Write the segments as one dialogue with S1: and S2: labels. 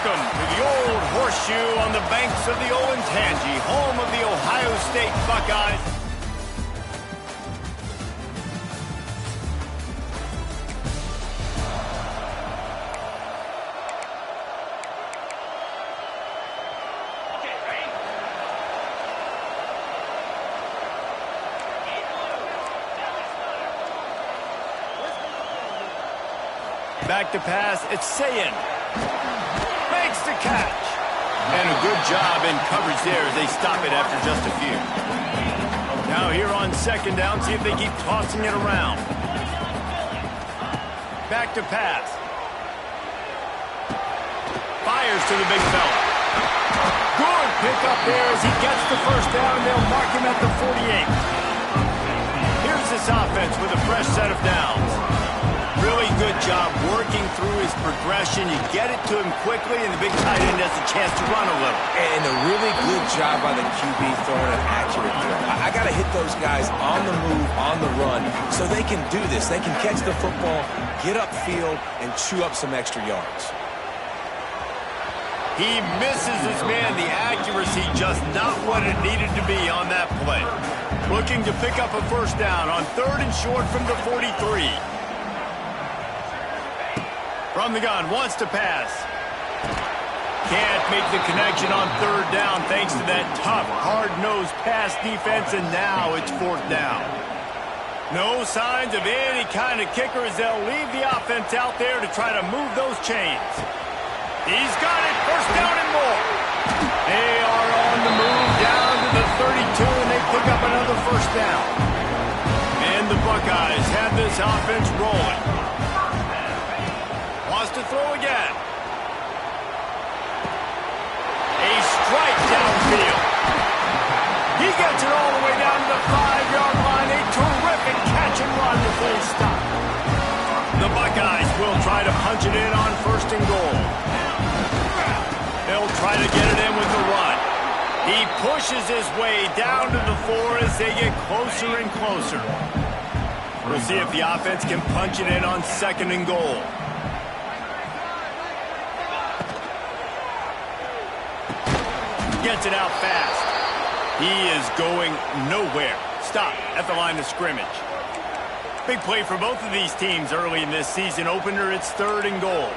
S1: Welcome to the old horseshoe on the banks of the Olentangy, home of the Ohio State Buckeyes. Back to pass, it's Sayin. Makes the catch. And a good job in coverage there as they stop it after just a few. Now here on second down, see if they keep tossing it around. Back to pass. Fires to the big fella. Good pickup there as he gets the first down, and they'll mark him at the 48. Here's this offense with a fresh set of downs. Really good job working through his progression. You get it to him quickly, and the big tight end has a chance to run a little.
S2: And a really good job by the QB throwing an accurate throw. I got to hit those guys on the move, on the run, so they can do this. They can catch the football, get upfield, and chew up some extra yards.
S1: He misses his man. The accuracy just not what it needed to be on that play. Looking to pick up a first down on 3rd and short from the 43. From the gun, wants to pass. Can't make the connection on 3rd down thanks to that tough, hard-nosed pass defense, and now it's 4th down. No signs of any kind of kicker as they'll leave the offense out there to try to move those chains. He's got it, first down and more. They are on the move down to the 32, and they pick up another first down. And the Buckeyes have this offense rolling. Wants to throw again. A strike downfield. He gets it all the way down to the 5-yard line. A terrific catch and run before he stopped. The Buckeyes will try to punch it in on 1st and goal. They'll try to get it in with the run. He pushes his way down to the 4 as they get closer and closer. We'll see if the offense can punch it in on 2nd and goal. Gets it out fast. He is going nowhere. Stop at the line of scrimmage. Big play for both of these teams early in this season opener. It's 3rd and goal.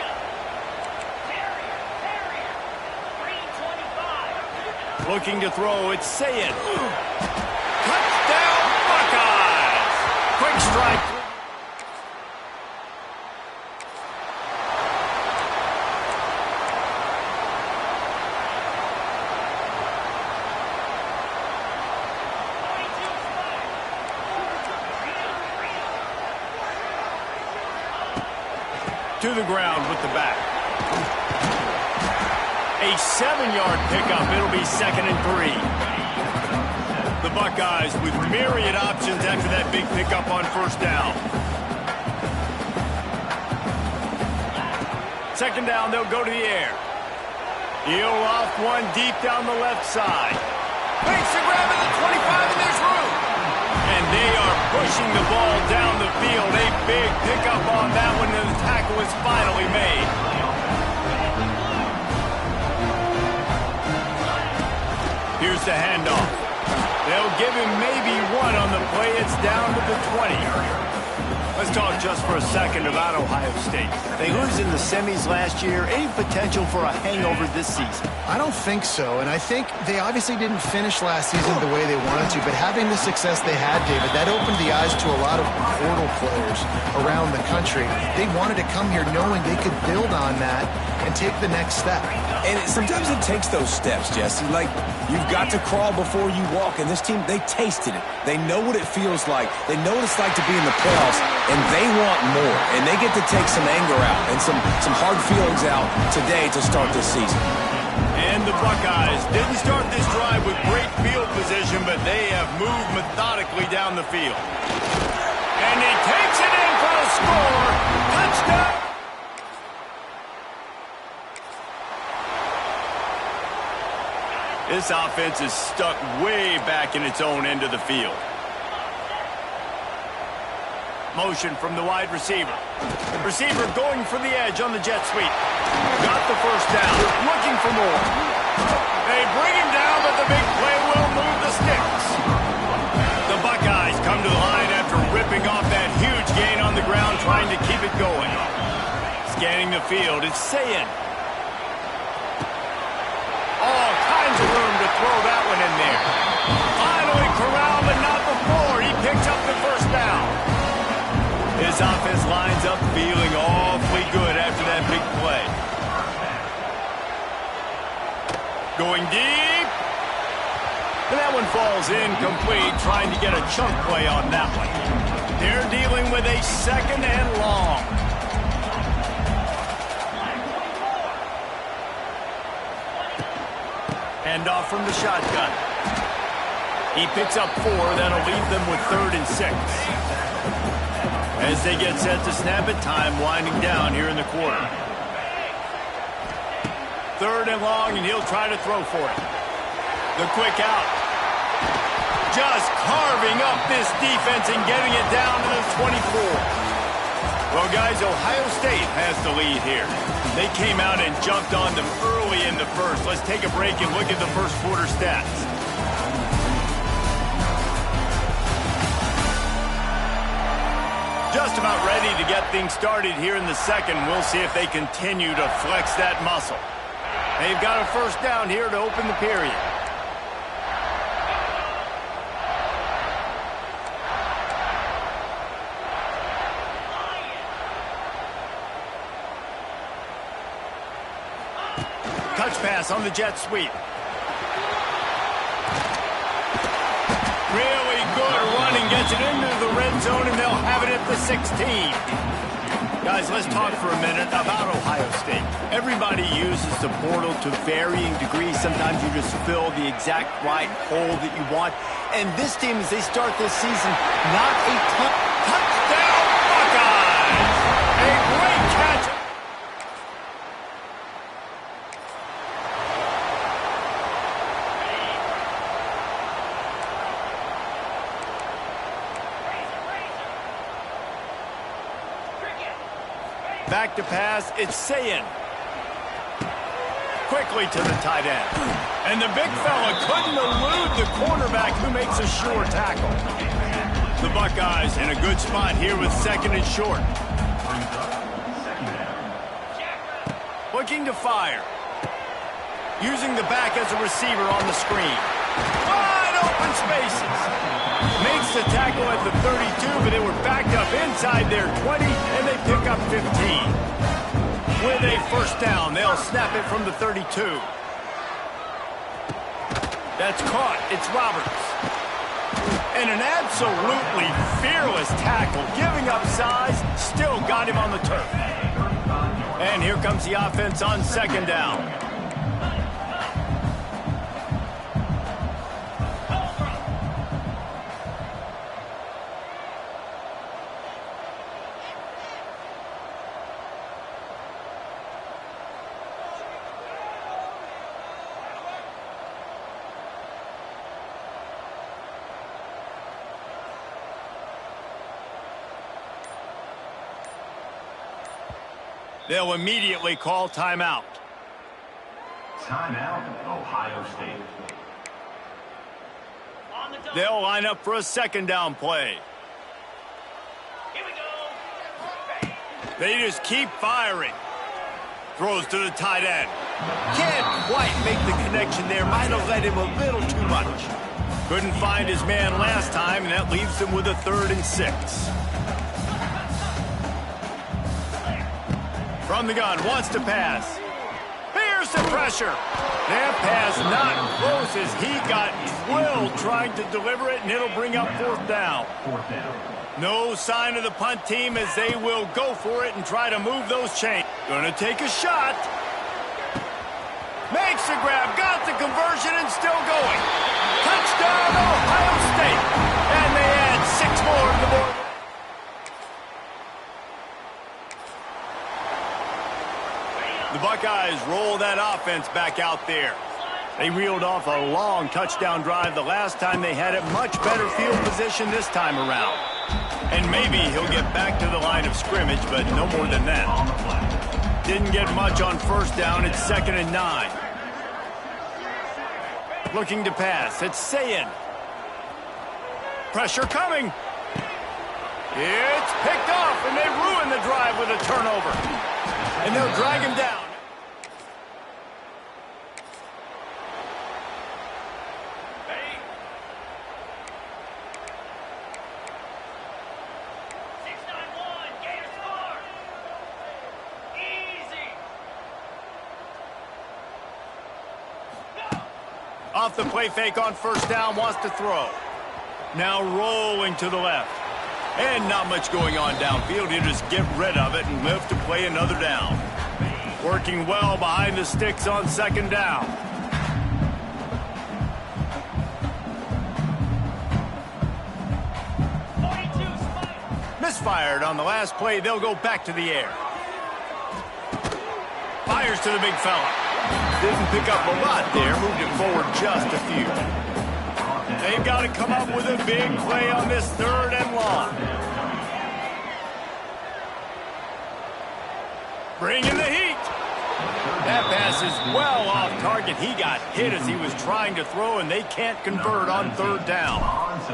S1: Looking to throw, it's Sayin. Touchdown Buckeyes! Quick strike. To the ground with the back. A 7-yard pickup. It'll be 2nd and 3. The Buckeyes with myriad options after that big pickup on 1st down. 2nd down, they'll go to the air. He'll off one deep down the left side. Makes the grab at the 25, and there's room. And they are pushing the ball down the field. A big pickup on that one, and the tackle is finally made. Here's the handoff. They'll give him maybe one on the play. It's down to the 20. Let's talk just for a second about Ohio State. They lose in the semis last year. Any potential for a hangover this season?
S3: I don't think so, and I think they obviously didn't finish last season the way they wanted to, but having the success they had, David, that opened the eyes to a lot of portal players around the country. They wanted to come here knowing they could build on that and take the next step.
S2: And sometimes it takes those steps, Jesse. Like, you've got to crawl before you walk, and this team, they tasted it. They know what it feels like. They know what it's like to be in the playoffs, and they want more. And they get to take some anger out and some hard feelings out today to start this season.
S1: And the Buckeyes didn't start this drive with great field position, but they have moved methodically down the field. And he takes it in for a score. Touchdown! This offense is stuck way back in its own end of the field. Motion from the wide receiver. Receiver going for the edge on the jet sweep. Got the first down. Looking for more. They bring him down, but the big play will move the sticks. The Buckeyes come to the line after ripping off that huge gain on the ground, trying to keep it going. Scanning the field, it's Sayin. All kinds of room to throw that one in there. Finally corralled, but not before. He picks up the first down. His offense lines up feeling awfully good after that big play. Going deep. And that one falls incomplete, trying to get a chunk play on that one. They're dealing with a second and long. Hand off from the shotgun. He picks up 4. That'll leave them with 3rd and 6. As they get set to snap it, time winding down here in the quarter. 3rd and long, and he'll try to throw for it. The quick out. Just carving up this defense and getting it down to the 24. Well, guys, Ohio State has the lead here. They came out and jumped on them early in the first. Let's take a break and look at the first quarter stats. Just about ready to get things started here in the second. We'll see if they continue to flex that muscle. They've got a first down here to open the period. Touch pass on the jet sweep. Really good running, gets it into the red zone, and they'll have it at the 16. Guys, let's talk for a minute about Ohio State. Everybody uses the portal to varying degrees. Sometimes you just fill the exact right hole that you want. And this team, as they start this season, not a touchdown Buckeyes! A great catch. Back to pass, it's Sayin. Quickly to the tight end. And the big fella couldn't elude the quarterback, who makes a sure tackle. The Buckeyes in a good spot here with 2nd and short. Looking to fire. Using the back as a receiver on the screen. Wide open spaces. Makes the tackle at the 32, but they were backed up inside their 20, and they pick up 15. With a first down, they'll snap it from the 32. That's caught. It's Roberts. And an absolutely fearless tackle, giving up size, still got him on the turf. And here comes the offense on 2nd down. They'll immediately call timeout.
S4: Timeout, Ohio State.
S1: They'll line up for a 2nd down play.
S4: Here we go.
S1: They just keep firing. Throws to the tight end. Can't quite make the connection there. Might have led him a little too much. Couldn't find his man last time, and that leaves him with a 3rd and 6. From the gun, wants to pass. Here's the pressure. That pass not close as he got drilled trying to deliver it, and it'll bring up 4th down. No sign of the punt team as they will go for it and try to move those chains. Gonna take a shot. Makes the grab, got the conversion, and still going. Touchdown, Ohio State. And they add 6 more to the board. The Buckeyes roll that offense back out there. They reeled off a long touchdown drive the last time they had it. Much better field position this time around. And maybe he'll get back to the line of scrimmage, but no more than that. Didn't get much on first down. It's 2nd and 9. Looking to pass. It's Sayin. Pressure coming. It's picked off, and they ruin the drive with a turnover. And they'll drag him down. Off the play fake on first down, wants to throw. Now rolling to the left. And not much going on downfield. He'll just get rid of it and live to play another down. Working well behind the sticks on 2nd down. Misfired on the last play. They'll go back to the air. Fires to the big fella. Didn't pick up a lot there. Moved it forward just a few. They've got to come up with a big play on this 3rd and long. Bring in the heat. That pass is well off target. He got hit as he was trying to throw, and they can't convert on 3rd down.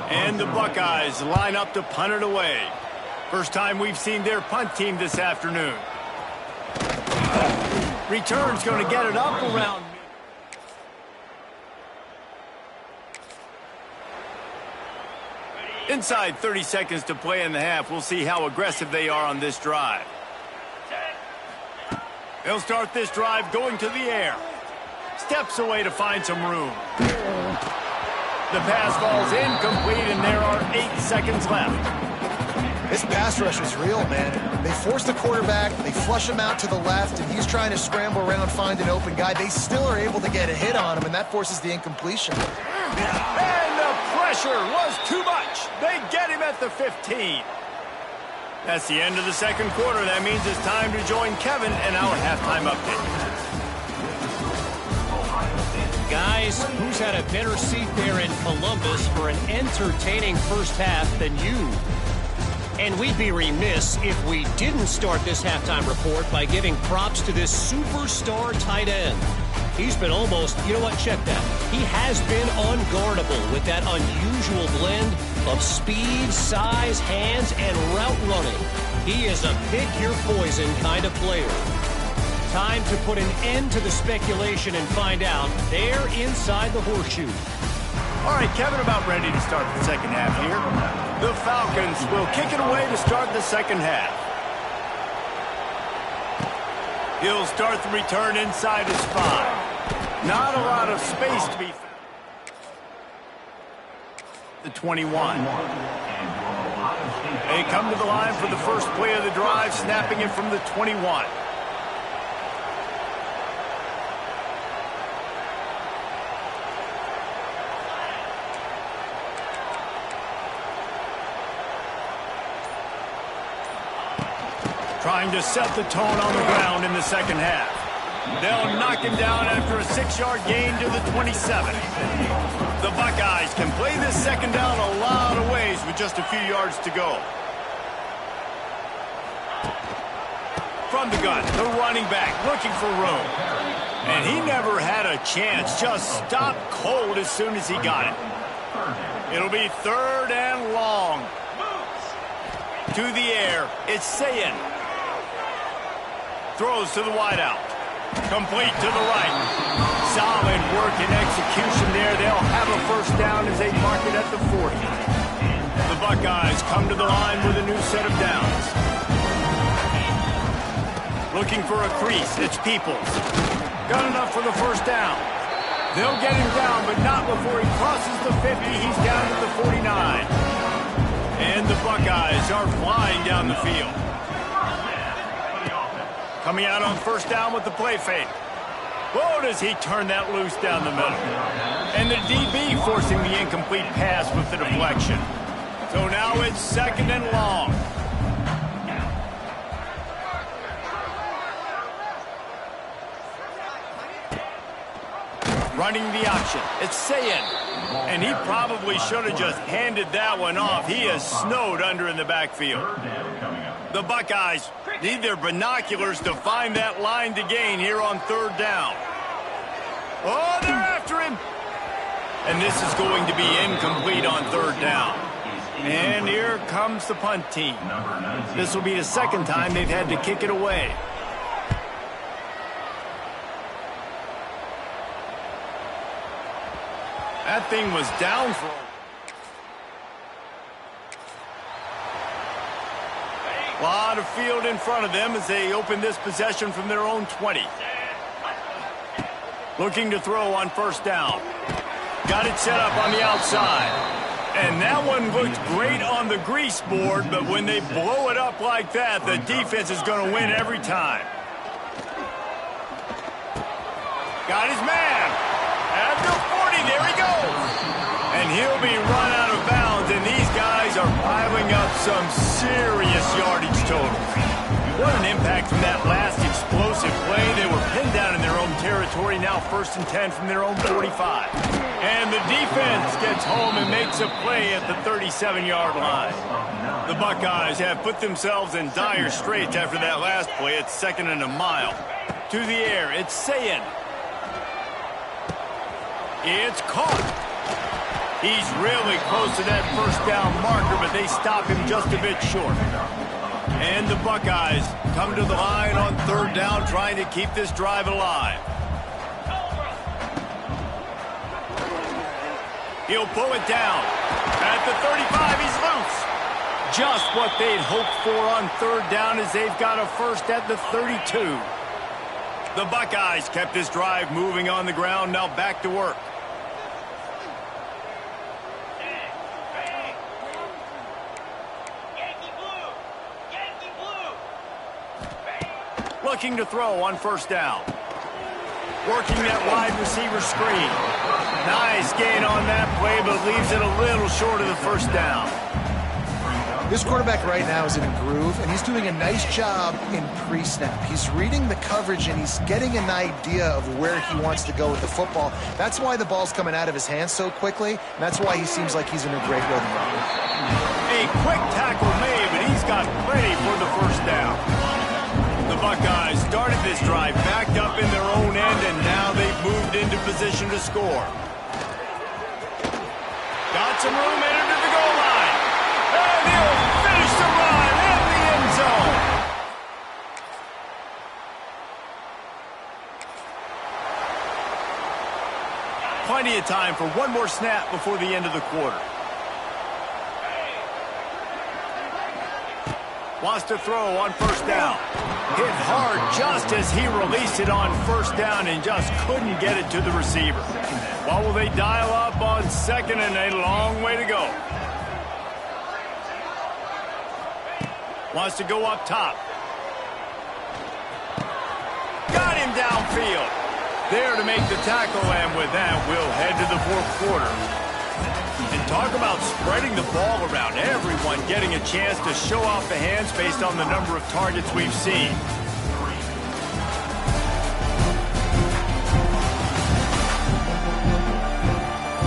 S1: And the Buckeyes line up to punt it away. First time we've seen their punt team this afternoon. Return's going to get it up around. Inside 30 seconds to play in the half. We'll see how aggressive they are on this drive. They'll start this drive going to the air. Steps away to find some room. The pass falls incomplete, and there are 8 seconds left.
S3: This pass rush is real, man. They force the quarterback, they flush him out to the left, and he's trying to scramble around, find an open guy. They still are able to get a hit on him, and that forces the incompletion.
S1: And the pressure was too much. They get him at the 15. That's the end of the 2nd quarter. That means it's time to join Kevin and our halftime update.
S5: Guys, who's had a better seat there in Columbus for an entertaining first half than you? And we'd be remiss if we didn't start this halftime report by giving props to this superstar tight end. He's been almost, you know what, check that. He has been unguardable with that unusual blend of speed, size, hands, and route running. He is a pick-your-poison kind of player. Time to put an end to the speculation and find out. They're inside the horseshoe.
S1: All right, Kevin, about ready to start the 2nd half here. The Falcons will kick it away to start the 2nd half. He'll start the return inside his 5. Not a lot of space to be found. The 21. They come to the line for the first play of the drive, snapping it from the 21. Trying to set the tone on the ground in the 2nd half. They'll knock him down after a 6-yard gain to the 27. The Buckeyes can play this 2nd down a lot of ways with just a few yards to go. From the gun, the running back looking for room. And he never had a chance, just stopped cold as soon as he got it. It'll be 3rd and long. To the air, it's Sayin. Throws to the wideout. Complete to the right. Solid work and execution there. They'll have a first down as they mark it at the 40. The Buckeyes come to the line with a new set of downs. Looking for a crease. It's Peoples. Got enough for the first down. They'll get him down, but not before he crosses the 50. He's down to the 49. And the Buckeyes are flying down the field. Coming out on first down with the play fake. Whoa, does he turn that loose down the middle. And the DB forcing the incomplete pass with the deflection. So now it's 2nd and long. Running the option. It's Sayin. And he probably should have just handed that one off. He is snowed under in the backfield. The Buckeyes need their binoculars to find that line to gain here on third down. Oh, they're after him. And this is going to be incomplete on third down. And here comes the punt team. This will be the second time they've had to kick it away. That thing was down for a lot of field in front of them as they open this possession from their own 20. Looking to throw on first down. Got it set up on the outside. And that one looked great on the grease board, but when they blow it up like that, the defense is going to win every time. Got his man. At the 40, there he goes. And he'll be run out of bounds, and these guys are piling up some serious yardage totals. What an impact from that last explosive play. They were pinned down in their own territory, now 1st and 10 from their own 45. And the defense gets home and makes a play at the 37-yard line. The Buckeyes have put themselves in dire straits after that last play. It's 2nd and a mile. To the air, it's Sayin. It's caught. He's really close to that first down marker, but they stop him just a bit short. And the Buckeyes come to the line on third down, trying to keep this drive alive. He'll pull it down. At the 35, he's loose. Just what they'd hoped for on third down as they've got a first at the 32. The Buckeyes kept this drive moving on the ground, now back to work. Looking to throw on first down. Working that wide receiver screen. Nice gain on that play, but leaves it a little short of the first down.
S3: This quarterback right now is in a groove, and he's doing a nice job in pre-snap. He's reading the coverage, and he's getting an idea of where he wants to go with the football. That's why the ball's coming out of his hands so quickly, and that's why he seems like he's in a great rhythm.
S1: A quick tackle made, but he's got plenty for the first down. The Buckeyes started this drive backed up in their own end, and now they've moved into position to score. Got some room, entered to the goal line. And he'll finish the run in the end zone. Plenty of time for one more snap before the end of the quarter. Wants to throw on first down. Hit hard just as he released it on first down and just couldn't get it to the receiver. What will they dial up on second, and a long way to go? Wants to go up top. Got him downfield. There to make the tackle, and with that, we'll head to the fourth quarter. And talk about spreading the ball around. Everyone getting a chance to show off the hands based on the number of targets we've seen.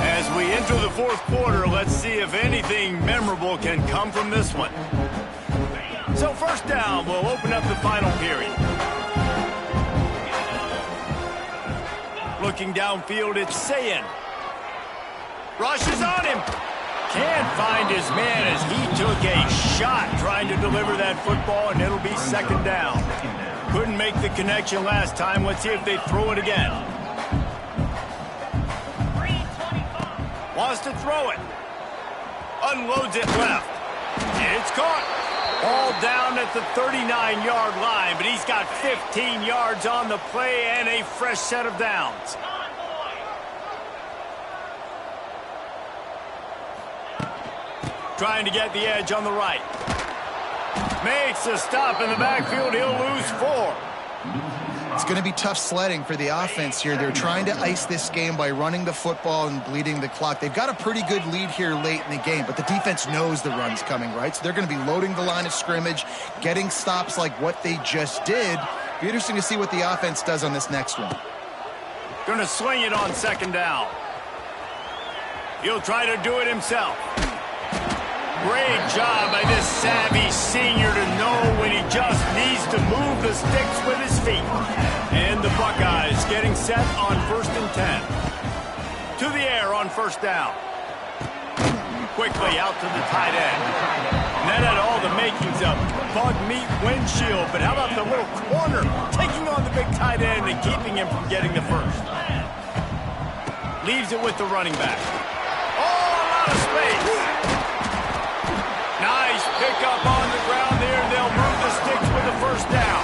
S1: As we enter the fourth quarter, let's see if anything memorable can come from this one. So first down, we'll open up the final period. Looking downfield, it's Sayin. Rushes on him. Can't find his man as he took a shot trying to deliver that football, and it'll be second down. Couldn't make the connection last time. Let's see if they throw it again. Wants to throw it. Unloads it left. It's caught. All down at the 39-yard line, but he's got 15 yards on the play and a fresh set of downs. Trying to get the edge on the right. Makes a stop in the backfield. He'll lose 4.
S3: It's going to be tough sledding for the offense here. They're trying to ice this game by running the football and bleeding the clock. They've got a pretty good lead here late in the game, but the defense knows the run's coming, right? So they're going to be loading the line of scrimmage, getting stops like what they just did. Be interesting to see what the offense does on this next one.
S1: Going to swing it on second down. He'll try to do it himself. Great job by this savvy senior to know when he just needs to move the sticks with his feet. And the Buckeyes getting set on 1st and 10. To the air on 1st down. Quickly out to the tight end. And that had all the makings of bug meat windshield. But how about the little corner taking on the big tight end and keeping him from getting the first? Leaves it with the running back. Oh, a lot of space. Nice pickup on the ground there. They'll move the sticks with the 1st down.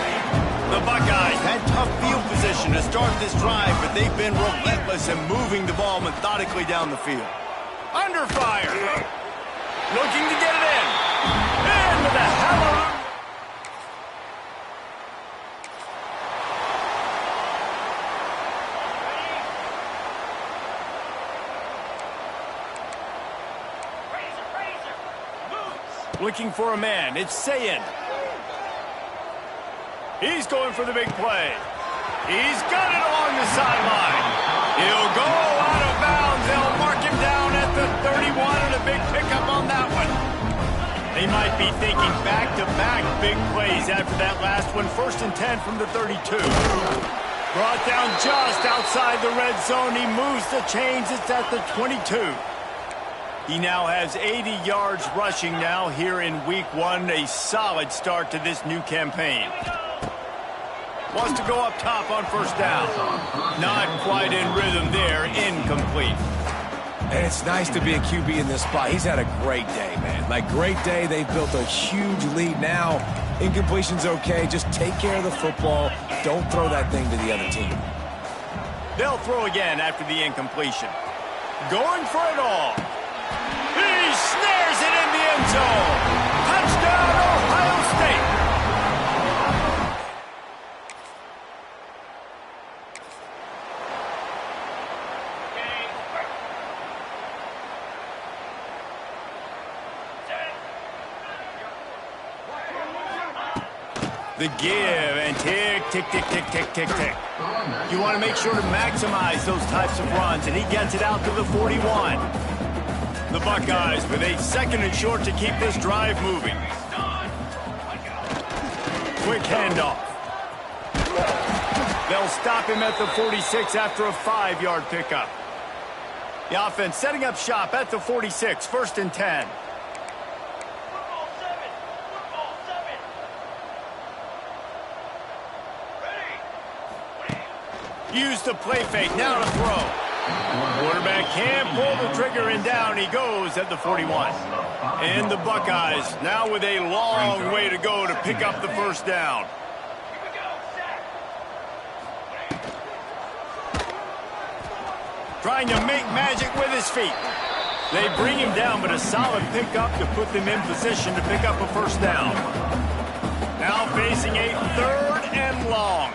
S1: The Buckeyes had tough field position to start this drive, but they've been relentless in moving the ball methodically down the field. Under fire. Looking to get it in. Into the hallelujah. Looking for a man. It's Sayin. He's going for the big play. He's got it along the sideline. He'll go out of bounds. They'll mark him down at the 31 and a big pickup on that one. They might be thinking back-to-back big plays after that last one. 1st and 10 from the 32. Brought down just outside the red zone. He moves the chains. It's at the 22. He now has 80 yards rushing now here in week 1. A solid start to this new campaign. Wants to go up top on 1st down. Not quite in rhythm there. Incomplete.
S2: And it's nice to be a QB in this spot. He's had a great day, man. Like, great day. They've built a huge lead now. Incompletion's okay. Just take care of the football. Don't throw that thing to the other team.
S1: They'll throw again after the incompletion. Going for it all. He snares it in the end zone. Touchdown, Ohio State. The give and tick, tick, tick, tick, tick, tick, tick. You want to make sure to maximize those types of runs, and he gets it out to the 41. The Buckeyes with a 2nd and short to keep this drive moving. Quick handoff. They'll stop him at the 46 after a 5-yard pickup. The offense setting up shop at the 46, 1st and 10. Use the play fake, now to throw. Quarterback can't pull the trigger, and down he goes at the 41. And the Buckeyes now with a long way to go to pick up the 1st down. Trying to make magic with his feet. They bring him down, but a solid pickup to put them in position to pick up a 1st down. Now facing a 3rd and long.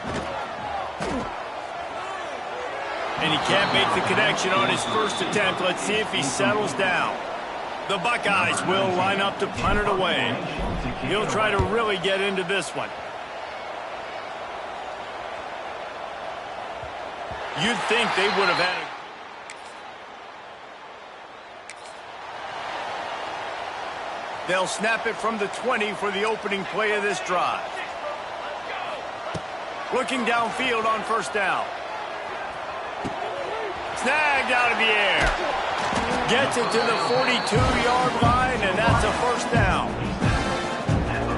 S1: And he can't make the connection on his 1st attempt. Let's see if he settles down. The Buckeyes will line up to punt it away. He'll try to really get into this one. You'd think they would have had a... They'll snap it from the 20 for the opening play of this drive. Looking downfield on 1st down. Snagged out of the air. Gets it to the 42-yard line, and that's a 1st down.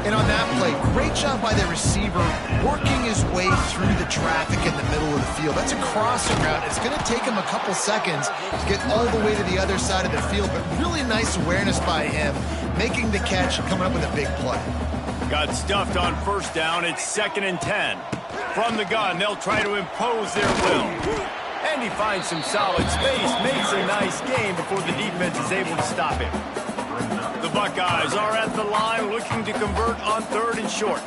S3: And on that play, great job by the receiver working his way through the traffic in the middle of the field. That's a crossing route. It's going to take him a couple seconds to get all the way to the other side of the field, but really nice awareness by him, making the catch and coming up with a big play.
S1: Got stuffed on 1st down. It's 2nd and 10. From the gun, they'll try to impose their will. And he finds some solid space, makes a nice gain before the defense is able to stop him. The Buckeyes are at the line looking to convert on 3rd and short.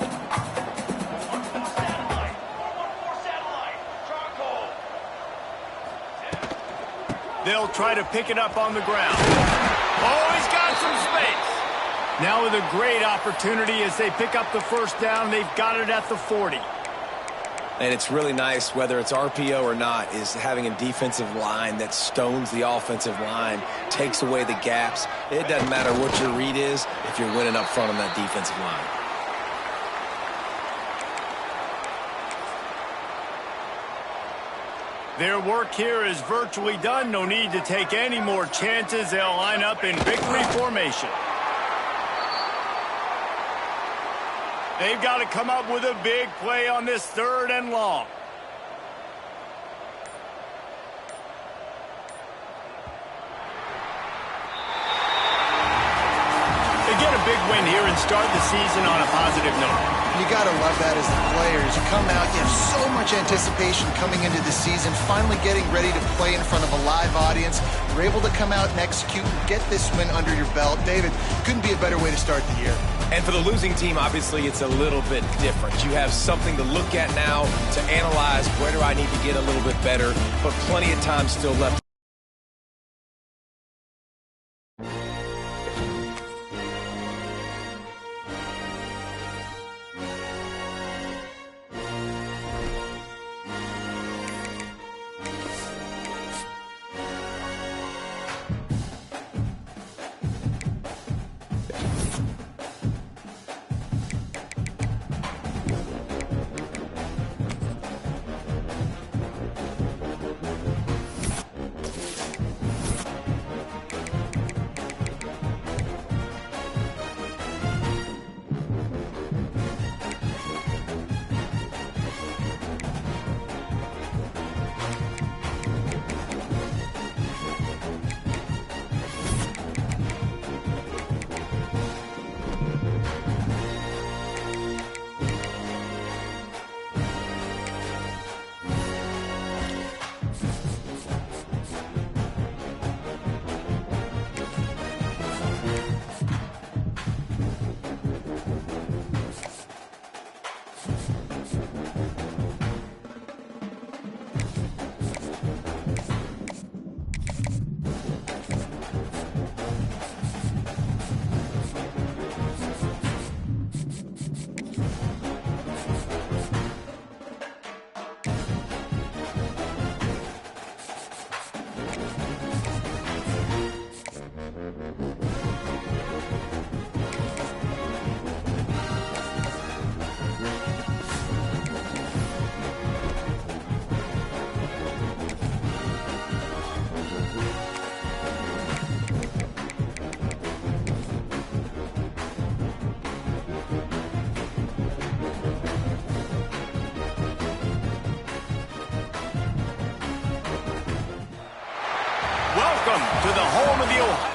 S1: They'll try to pick it up on the ground. Oh, he's got some space. Now with a great opportunity as they pick up the 1st down, they've got it at the 40.
S2: And it's really nice, whether it's RPO or not, is having a defensive line that stones the offensive line, takes away the gaps. It doesn't matter what your read is if you're winning up front on that defensive line.
S1: Their work here is virtually done. No need to take any more chances. They'll line up in victory formation. They've got to come up with a big play on this 3rd and long. They get a big win here and start the season on a positive note.
S3: You got to love that as the players. You come out, you have so much anticipation coming into the season, finally getting ready to play in front of a live audience. You're able to come out and execute and get this win under your belt. David, couldn't be a better way to start the year.
S2: And for the losing team, obviously, it's a little bit different. You have something to look at now, to analyze where do I need to get a little bit better, but plenty of time still left.
S1: Welcome to the home of the Ohio.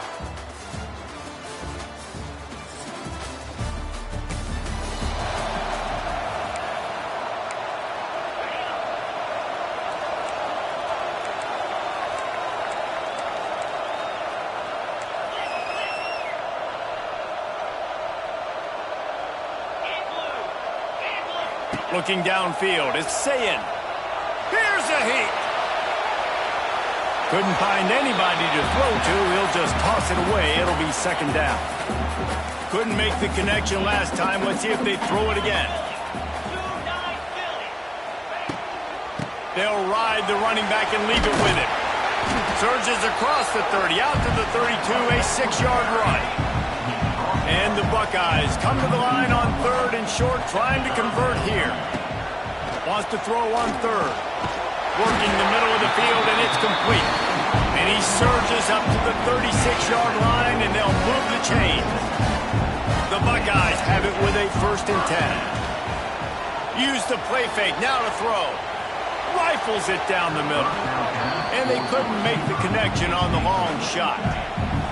S1: Looking downfield, it's Sayin. Here's a heat. Couldn't find anybody to throw to. He'll just toss it away. It'll be 2nd down. Couldn't make the connection last time. Let's see if they throw it again. They'll ride the running back and leave it with him. Surges across the 30, out to the 32, a 6-yard run. And the Buckeyes come to the line on 3rd and short, trying to convert here. Wants to throw on 3rd. Working the middle of the field, and it's complete. And he surges up to the 36-yard line, and they'll move the chain. The Buckeyes have it with a 1st and 10. Use the play fake, now to throw. Rifles it down the middle. And they couldn't make the connection on the long shot.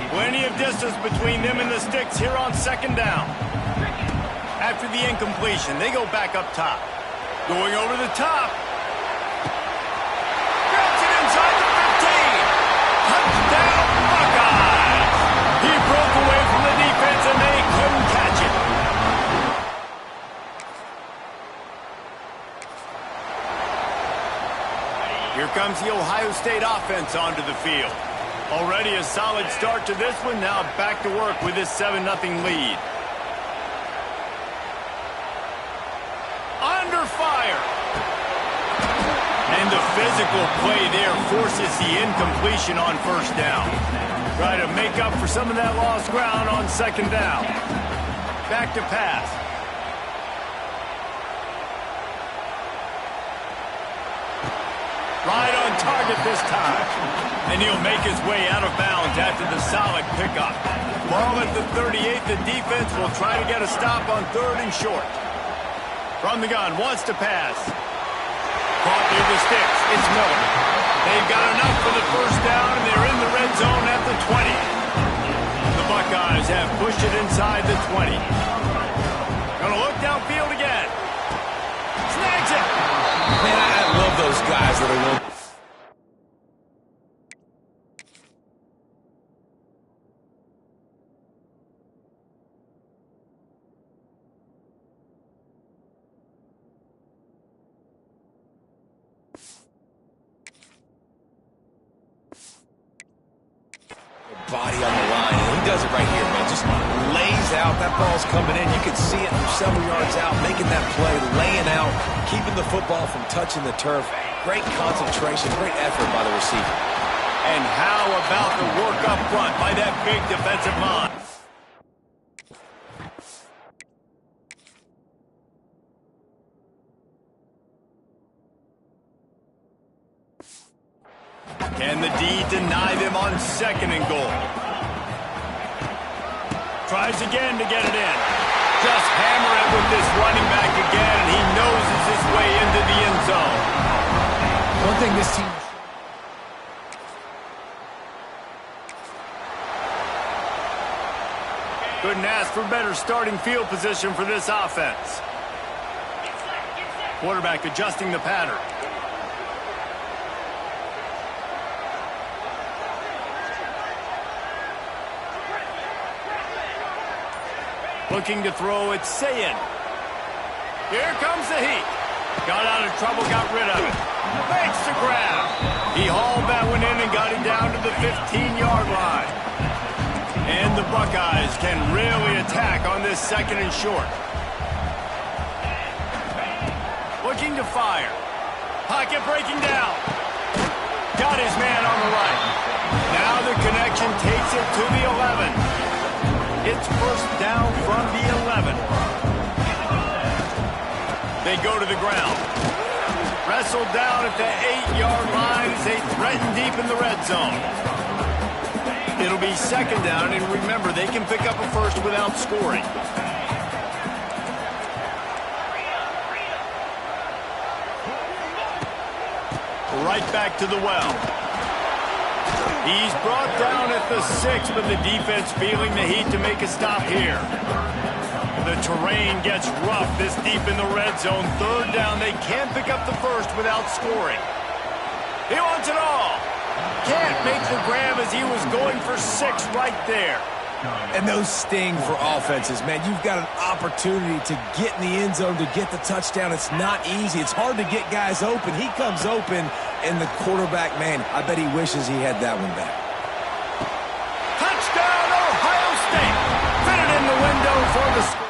S1: Plenty of distance between them and the sticks here on 2nd down. After the incompletion, they go back up top. Going over the top. Gets it inside the 15. Touchdown, Buckeyes. He broke away from the defense and they couldn't catch it. Here comes the Ohio State offense onto the field. Already a solid start to this one. Now back to work with this 7-0 lead. Under fire. the physical play there forces the incompletion on first down. Try to make up for some of that lost ground on second down. Back to pass. Right on target this time. And he'll make his way out of bounds after the solid pickup. Ball at the 38. The defense will try to get a stop on third and short. From the gun, wants to pass. Caught near the sticks. It's Miller. They've got enough for the first down, and they're in the red zone at the 20. The Buckeyes have pushed it inside the 20. Gonna look downfield again. Snags it.
S2: Man, I love those guys that are willing. Body on the line, and he does it right here, man. Just lays out. That ball's coming in. You can see it from several yards out, making that play, laying out, keeping the football from touching the turf. Great concentration, great effort by the receiver.
S1: And how about the work up front by that big defensive line? Can the D deny them on second and goal? Tries again to get it in. Just hammer it with this running back again, and he noses his way into the end zone.
S3: One thing this team...
S1: Couldn't ask for better starting field position for this offense. Quarterback adjusting the pattern. Looking to throw, it's Sayin. Here comes the heat. Got out of trouble, got rid of it. Makes the grab. He hauled that one in and got it down to the 15-yard line. And the Buckeyes can really attack on this second and short. Looking to fire. Pocket breaking down. Got his man on the right. Now the connection takes it to the 11. It's first down from the 11. They go to the ground. Wrestled down at the 8-yard line as they threaten deep in the red zone. It'll be second down, and remember, they can pick up a first without scoring. Right back to the well. He's brought down at the 6, but the defense feeling the heat to make a stop here. The terrain gets rough this deep in the red zone. Third down, they can't pick up the first without scoring. He wants it all. Can't make the grab as he was going for 6 right there.
S2: And those sting for offenses, man. You've got an opportunity to get in the end zone, to get the touchdown. It's not easy. It's hard to get guys open. He comes open, and the quarterback, man, I bet he wishes he had that one back.
S1: Touchdown, Ohio State. Fit it in the window for the score.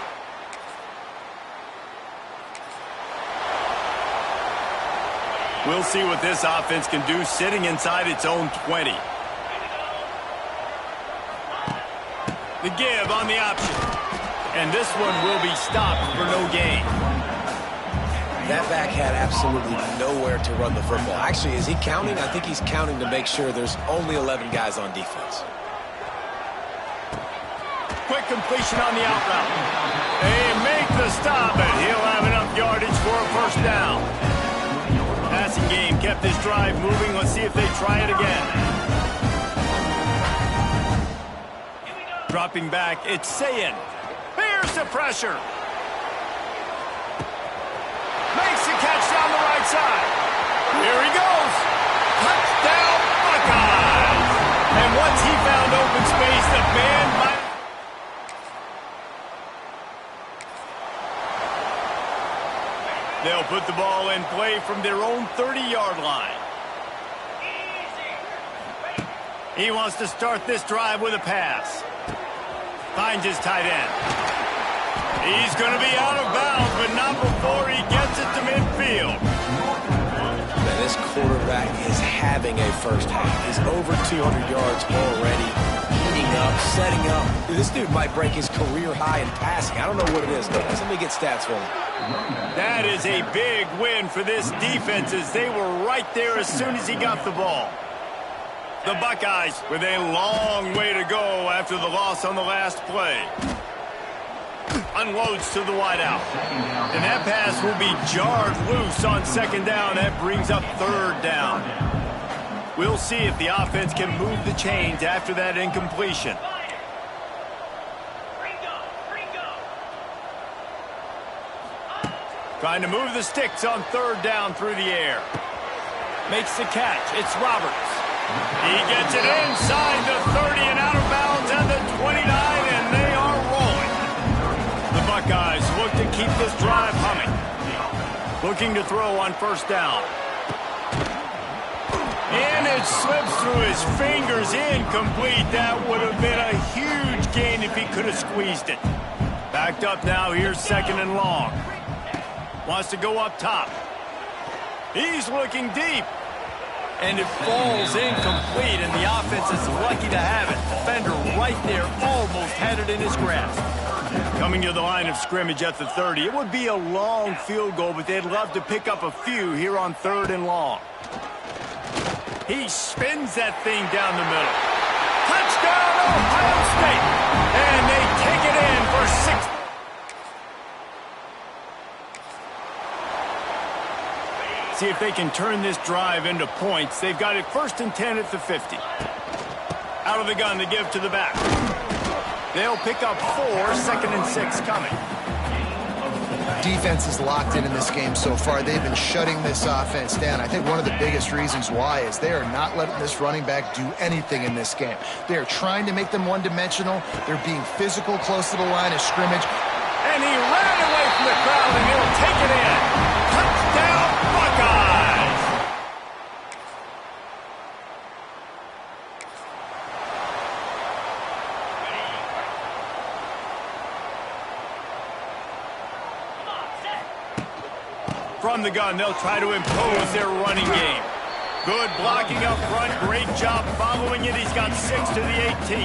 S1: We'll see what this offense can do sitting inside its own 20. The give on the option. And this one will be stopped for no gain.
S2: That back had absolutely nowhere to run the football. Actually, is he counting? I think he's counting to make sure there's only 11 guys on defense.
S1: Quick completion on the out route. They make the stop, and he'll have enough yardage for a first down. Passing game kept this drive moving. Let's see if they try it again. Dropping back, it's Sayin. Here's the pressure. Makes the catch down the right side. Here he goes. Touchdown, Buckeyes. And once he found open space, the band might... They'll put the ball in play from their own 30-yard line. He wants to start this drive with a pass. Finds his tight end. He's going to be out of bounds, but not before he gets it to midfield.
S2: Man, this having a first half. He's over 200 yards already, heating up, setting up. Dude, this dude might break his career high in passing. I don't know what it is, guys. Let me get stats for him.
S1: That is a big win for this defense as they were right there as soon as he got the ball. The Buckeyes with a long way to go after the loss on the last play. Unloads to the wideout. And that pass will be jarred loose on second down. That brings up third down. We'll see if the offense can move the chains after that incompletion. Trying to move the sticks on third down through the air. Makes the catch. It's Roberts. He gets it inside the 30 and out of bounds at the 29, and they are rolling. The Buckeyes look to keep this drive humming. Looking to throw on first down. And it slips through his fingers, incomplete. That would have been a huge gain if he could have squeezed it. Backed up now, here's second and long. Wants to go up top. He's looking deep. And it falls incomplete, and the offense is lucky to have it. Defender right there almost had it in his grasp. Coming to the line of scrimmage at the 30. It would be a long field goal, but they'd love to pick up a few here on third and long. He spins that thing down the middle. Touchdown, Ohio State! And they take it in for 6. See if they can turn this drive into points. They've got it 1st and 10 at the 50. Out of the gun to give to the back. They'll pick up 4, 2nd and 6 coming.
S3: Defense is locked in this game so far. They've been shutting this offense down. I think one of the biggest reasons why is they are not letting this running back do anything in this game. They are trying to make them one-dimensional. They're being physical close to the line of scrimmage.
S1: And he ran away from the crowd, and he'll take it in. Touchdown, Buckeyes! From the gun, they'll try to impose their running game. Good blocking up front. Great job following it. He's got 6 to the 18.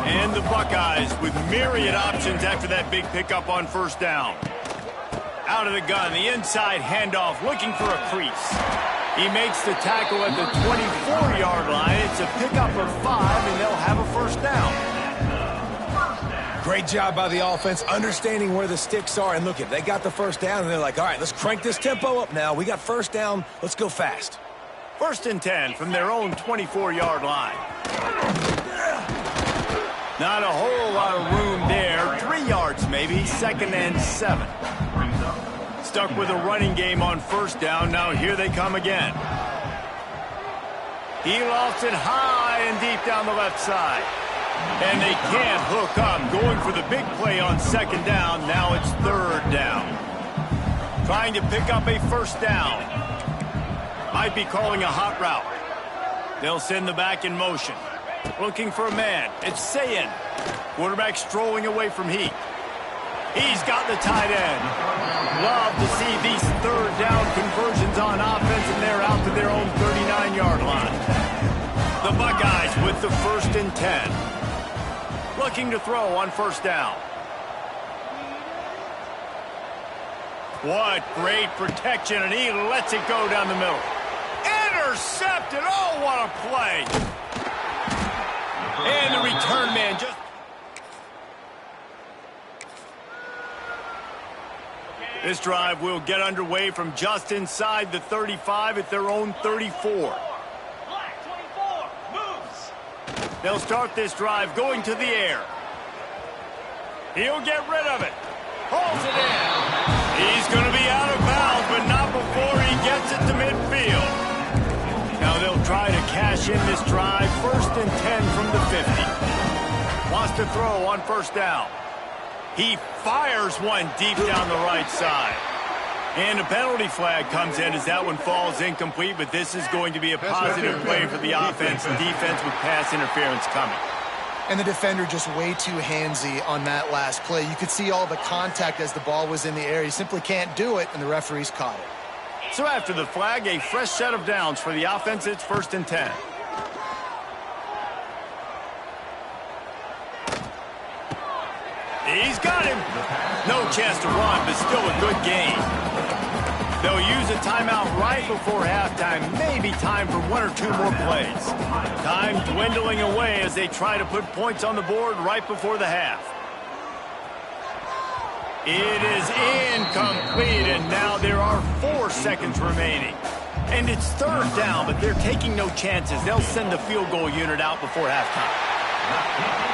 S1: And the Buckeyes with myriad options after that big pickup on first down. Out of the gun, the inside handoff, looking for a crease. He makes the tackle at the 24-yard line. It's a pickup of 5, and they'll have a first down.
S2: Great job by the offense, understanding where the sticks are. And look, they got the first down, and they're like, all right, let's crank this tempo up now. We got first down. Let's go fast.
S1: 1st and 10 from their own 24-yard line. Not a whole lot of room there. 3 yards maybe. 2nd and 7. Stuck with a running game on first down. Now here they come again. He lofts it high and deep down the left side. And they can't hook up. Going for the big play on second down. Now it's third down. Trying to pick up a first down. Might be calling a hot route. They'll send the back in motion. Looking for a man. It's Sayin. Quarterback strolling away from Heat. He's got the tight end. Love to see these third down conversions on offense, and they're out to their own 39-yard line. The Buckeyes with the 1st and 10. Looking to throw on first down. What great protection, and he lets it go down the middle. Intercepted. Oh, what a play. And the return man just... This drive will get underway from just inside the 35 at their own 34. They'll start this drive going to the air. He'll get rid of it. Pulls it in. He's going to be out of bounds, but not before he gets it to midfield. Now they'll try to cash in this drive. 1st and 10 from the 50. Wants to throw on first down. He fires one deep down the right side. And a penalty flag comes in as that one falls incomplete, but this is going to be a positive play for the offense and defense with pass interference coming.
S3: And the defender just way too handsy on that last play. You could see all the contact as the ball was in the air. He simply can't do it, and the referees caught it.
S1: So after the flag, a fresh set of downs for the offense. It's 1st and 10. He's got him. No chance to run, but still a good gain. They'll use a timeout right before halftime. Maybe time for 1 or 2 more plays. Time dwindling away as they try to put points on the board right before the half. It is incomplete, and now there are 4 seconds remaining. And it's 3rd down, but they're taking no chances. They'll send the field goal unit out before halftime.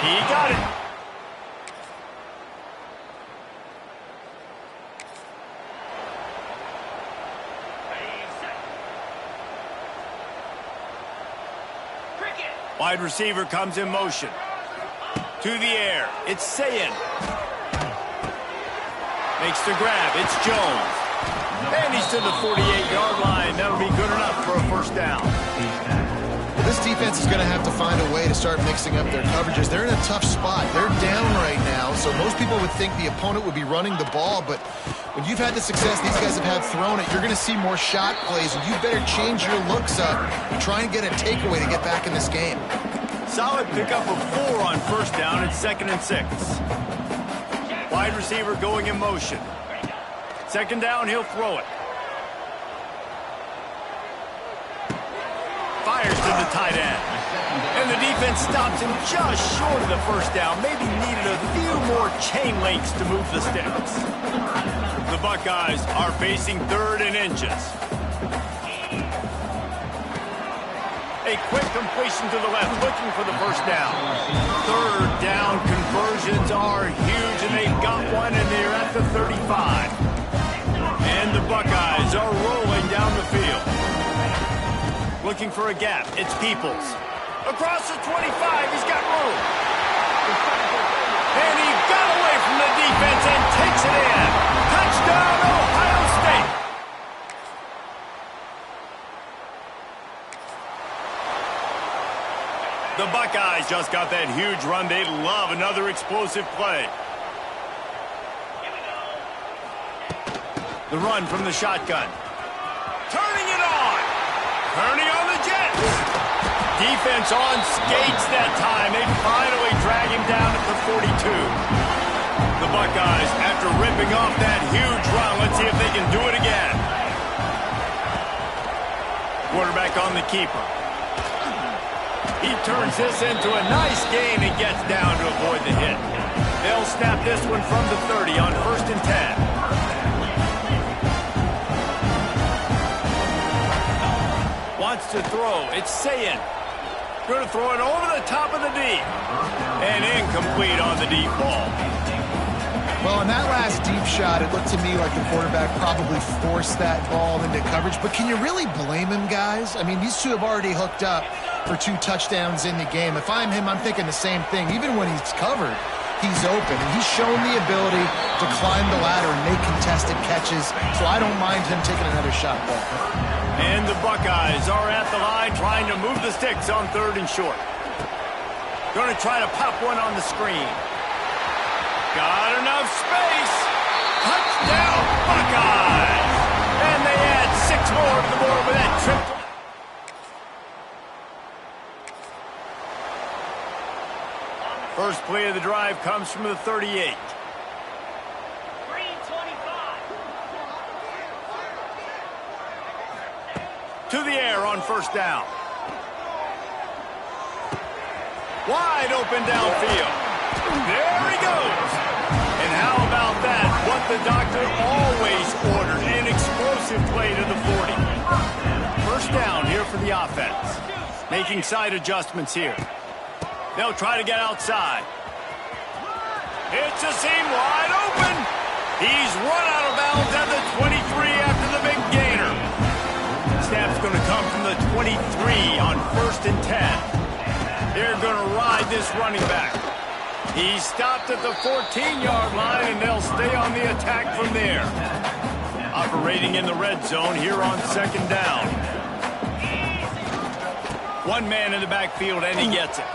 S1: He got it. Wide receiver comes in motion. To the air. It's Sayin. Makes the grab. It's Jones. And he's to the 48-yard line. That'll be good enough for a 1st down.
S3: Well, this defense is going to have to find a way to start mixing up their coverages. They're in a tough spot. They're down right now, so most people would think the opponent would be running the ball, but when you've had the success these guys have had throwing it, you're going to see more shot plays, and you better change your looks up and try and get a takeaway to get back in this game.
S1: Solid pickup of 4 on 1st down. It's 2nd and 6. Wide receiver going in motion. 2nd down, he'll throw it. Fires to the tight end. And the defense stops him just short of the 1st down. Maybe needed a few more chain links to move the sticks. The Buckeyes are facing 3rd and inches. A quick completion to the left, looking for the 1st down. 3rd down conversions are huge, and they've got one, and they're at the 35. And the Buckeyes are rolling down the field. Looking for a gap. It's Peoples. Across the 25, he's got room. And he got away from the defense and takes it in. Touchdown, Ohio State. The Buckeyes just got that huge run. They love another explosive play. The run from the shotgun. Turning it on. Turning on the Jets. Defense on skates that time. They finally drag him down at the 42. The Buckeyes, after ripping off that huge run, let's see if they can do it again. Quarterback on the keeper. He turns this into a nice gain and gets down to avoid the hit. They'll snap this one from the 30 on 1st and 10. Wants to throw. It's Sayin. Going to throw it over the top of the deep. And incomplete on the deep ball.
S3: Well, in that last deep shot, it looked to me like the quarterback probably forced that ball into coverage. But can you really blame him, guys? I mean, these two have already hooked up for 2 touchdowns in the game. If I'm him, I'm thinking the same thing. Even when he's covered, he's open. And he's shown the ability to climb the ladder and make contested catches. So I don't mind him taking another shot there.
S1: And the Buckeyes are at the line trying to move the sticks on 3rd and short. Going to try to pop one on the screen. Got enough space. Touchdown, Buckeyes. And they add 6 more to the board with that trip. First play of the drive comes from the 38. To the air on 1st down. Wide open downfield. There he goes. And how about that? What the doctor always orders. An explosive play to the 40. 1st down here for the offense. Making side adjustments here. They'll try to get outside. It's a seam wide open. He's run out of bounds at the 23 after the big gainer. Snap's going to come from the 23 on 1st and 10. They're going to ride this running back. He stopped at the 14-yard line, and they'll stay on the attack from there. Operating in the red zone here on 2nd down. One man in the backfield, and he gets it.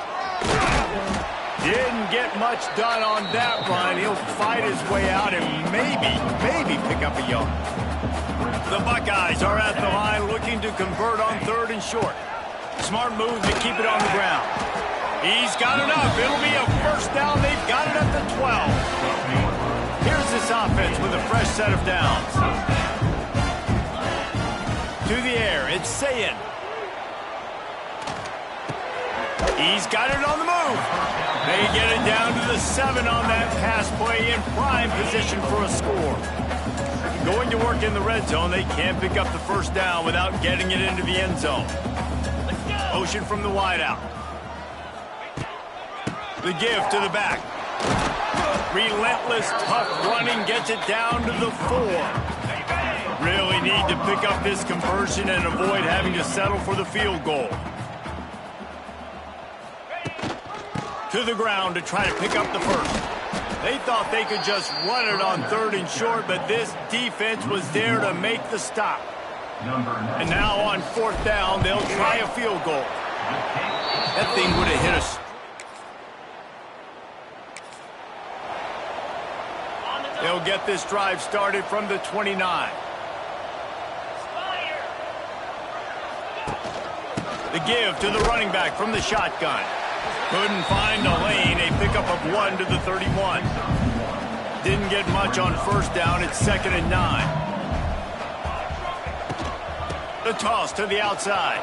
S1: Didn't get much done on that run. He'll fight his way out and maybe pick up a yard. The Buckeyes are at the line looking to convert on 3rd and short. Smart move to keep it on the ground. He's got enough. It'll be a first down. They've got it at the 12. Here's this offense with a fresh set of downs. To the air, it's Sayin. He's got it on the move. They get it down to the 7 on that pass play in prime position for a score. Going to work in the red zone, they can't pick up the first down without getting it into the end zone. Motion from the wideout. The give to the back. Relentless, tough running gets it down to the 4. Really need to pick up this conversion and avoid having to settle for the field goal. To the ground to try to pick up the first. They thought they could just run it on 3rd and short, but this defense was there to make the stop. And now on 4th down, they'll try a field goal. That thing would have hit us. They'll get this drive started from the 29. The give to the running back from the shotgun. Couldn't find a lane, a pickup of 1 to the 31. Didn't get much on first down, it's 2nd and 9. The toss to the outside.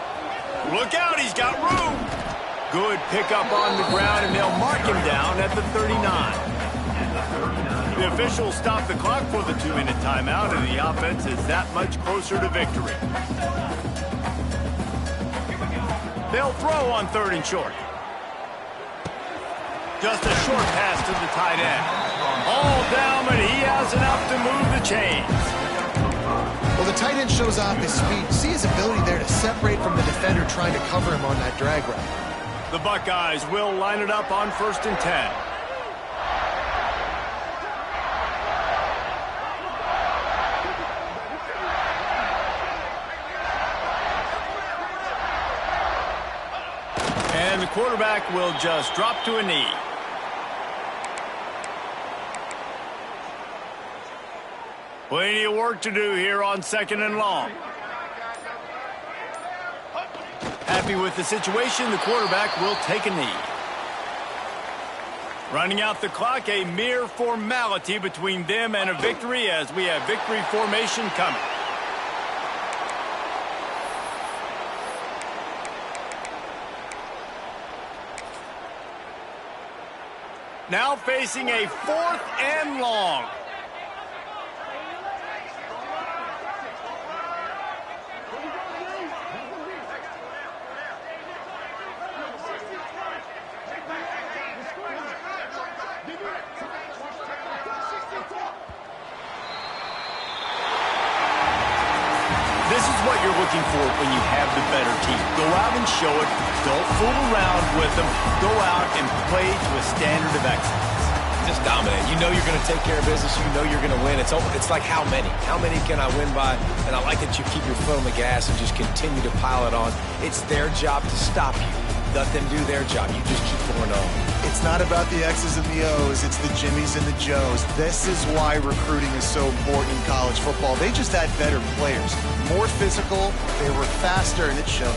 S1: Look out, he's got room. Good pickup on the ground, and they'll mark him down at the 39. The officials stop the clock for the 2-minute timeout, and the offense is that much closer to victory. They'll throw on 3rd and short. Just a short pass to the tight end. All down, but he has enough to move the chains.
S3: Well, the tight end shows off his speed. See his ability there to separate from the defender trying to cover him on that drag route.
S1: The Buckeyes will line it up on 1st and 10. And the quarterback will just drop to a knee. Plenty of work to do here on 2nd and long. Happy with the situation, the quarterback will take a knee. Running out the clock, a mere formality between them and a victory as we have victory formation coming. Now facing a 4th and long. This is what you're looking for when you have the better team. Go out and show it. Don't fool around with them. Go out and play to a standard of excellence.
S2: Just dominate. You know you're going to take care of business. You know you're going to win. It's like how many? How many can I win by? And I like that you keep your foot on the gas and just continue to pile it on. It's their job to stop you. Let them do their job. You just keep going on.
S3: It's not about the X's and the O's. It's the Jimmies and the Joes. This is why recruiting is so important in college football. They just had better players. More physical. They were faster, and it showed.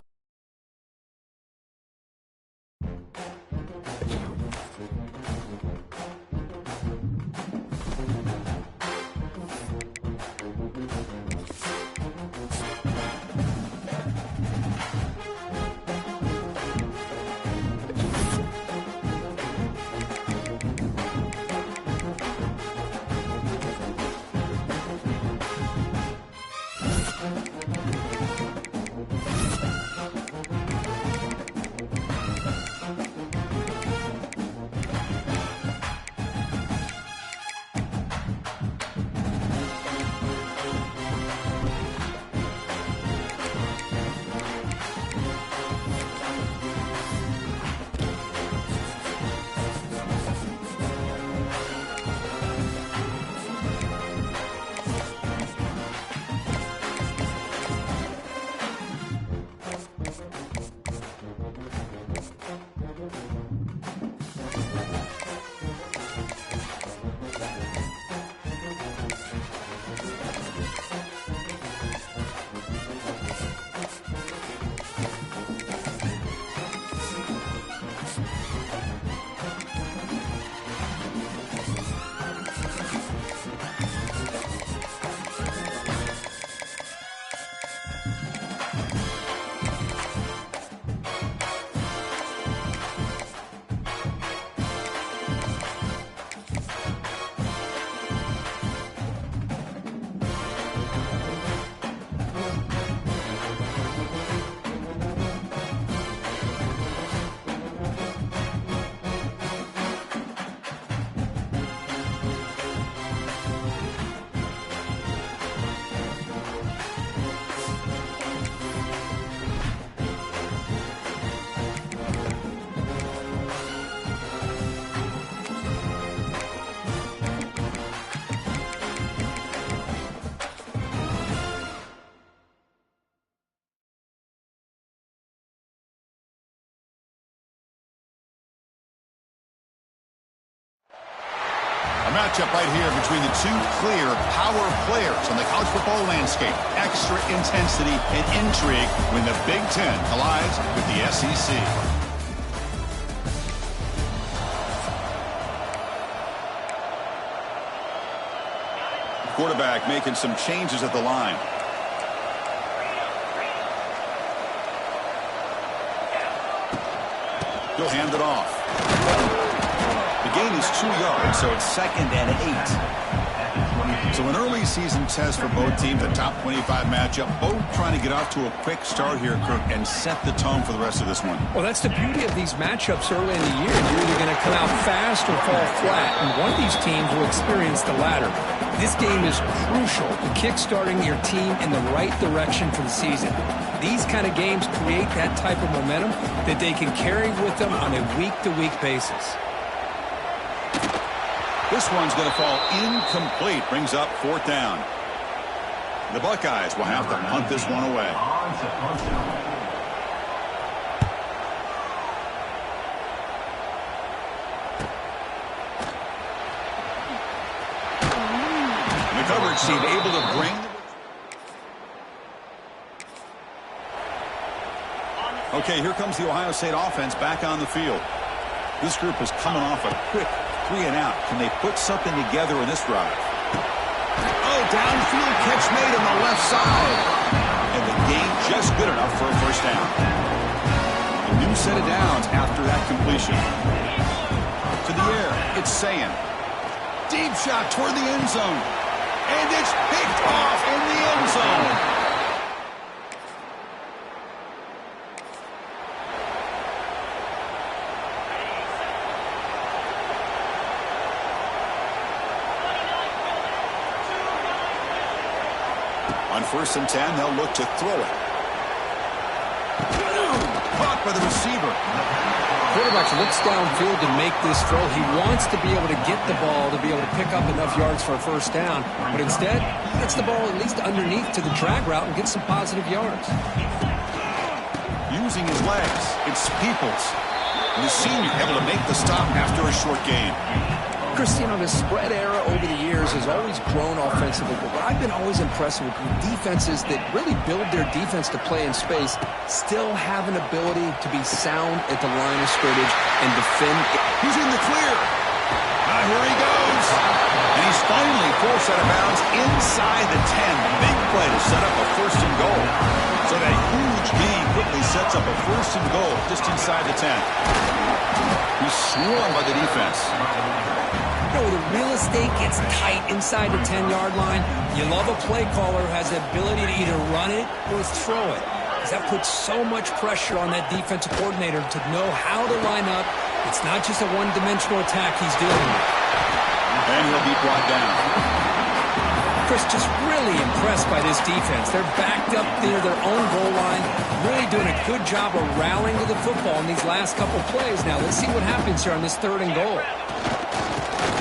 S6: A matchup right here between the two clear power players on the college football landscape. Extra intensity and intrigue when the Big Ten collides with the SEC. Quarterback making some changes at the line. He'll hand it off. The gain is 2 yards, so it's 2nd and 8. So an early season test for both teams, a top 25 matchup, both trying to get off to a quick start here, Kirk, and set the tone for the rest of this one.
S7: Well, that's the beauty of these matchups early in the year. You're either going to come out fast or fall flat, and one of these teams will experience the latter. This game is crucial to kick-starting your team in the right direction for the season. These kind of games create that type of momentum that they can carry with them on a week-to-week basis.
S6: This one's going to fall incomplete. Brings up 4th down. The Buckeyes will have to punt this one away. The coverage team able to bring. Okay, here comes the Ohio State offense back on the field. This group is coming off a quick 3-and-out. Can they put something together in this drive? Oh, downfield catch made on the left side. And the gain just good enough for a first down. A new set of downs after that completion. To the air, it's Sayin. Deep shot toward the end zone. And it's picked off in the end zone. On 1st and 10, they'll look to throw it. Caught by the receiver.
S7: Quarterback looks downfield to make this throw. He wants to be able to get the ball to be able to pick up enough yards for a first down. But instead, he gets the ball at least underneath to the drag route and gets some positive yards.
S6: Using his legs, it's Peoples. And the senior able to make the stop after a short gain.
S7: Chris, you know, the spread era over the years has always grown offensively, but what I've been always impressed with defenses that really build their defense to play in space still have an ability to be sound at the line of scrimmage and defend.
S6: He's in the clear. Here he goes. And he's finally forced out of bounds inside the 10. Big play to set up a 1st and goal. So that huge gain quickly sets up a 1st and goal just inside the 10. He's swarmed by the defense.
S7: You know, the real estate gets tight inside the 10-yard line. You love a play caller who has the ability to either run it or throw it. Because that puts so much pressure on that defensive coordinator to know how to line up. It's not just a one-dimensional attack he's dealing with.
S6: And he'll be brought down.
S7: Chris, just really impressed by this defense. They're backed up near their own goal line, really doing a good job of rallying to the football in these last couple plays. Now, let's see what happens here on this 3rd and goal.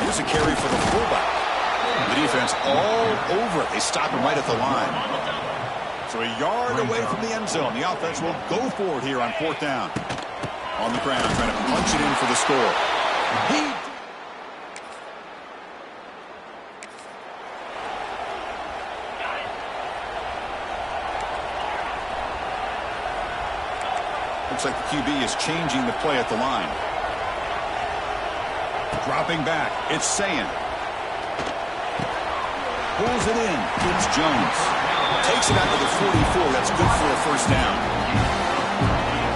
S6: Here's a carry for the fullback. The defense all over it. They stop him right at the line. So a yard away from the end zone. The offense will go for it here on 4th down. On the ground, trying to punch it in for the score. Looks like the QB is changing the play at the line. Dropping back, it's Sayin. Pulls it in, it's Jones. Takes it out to the 44, that's good for a first down.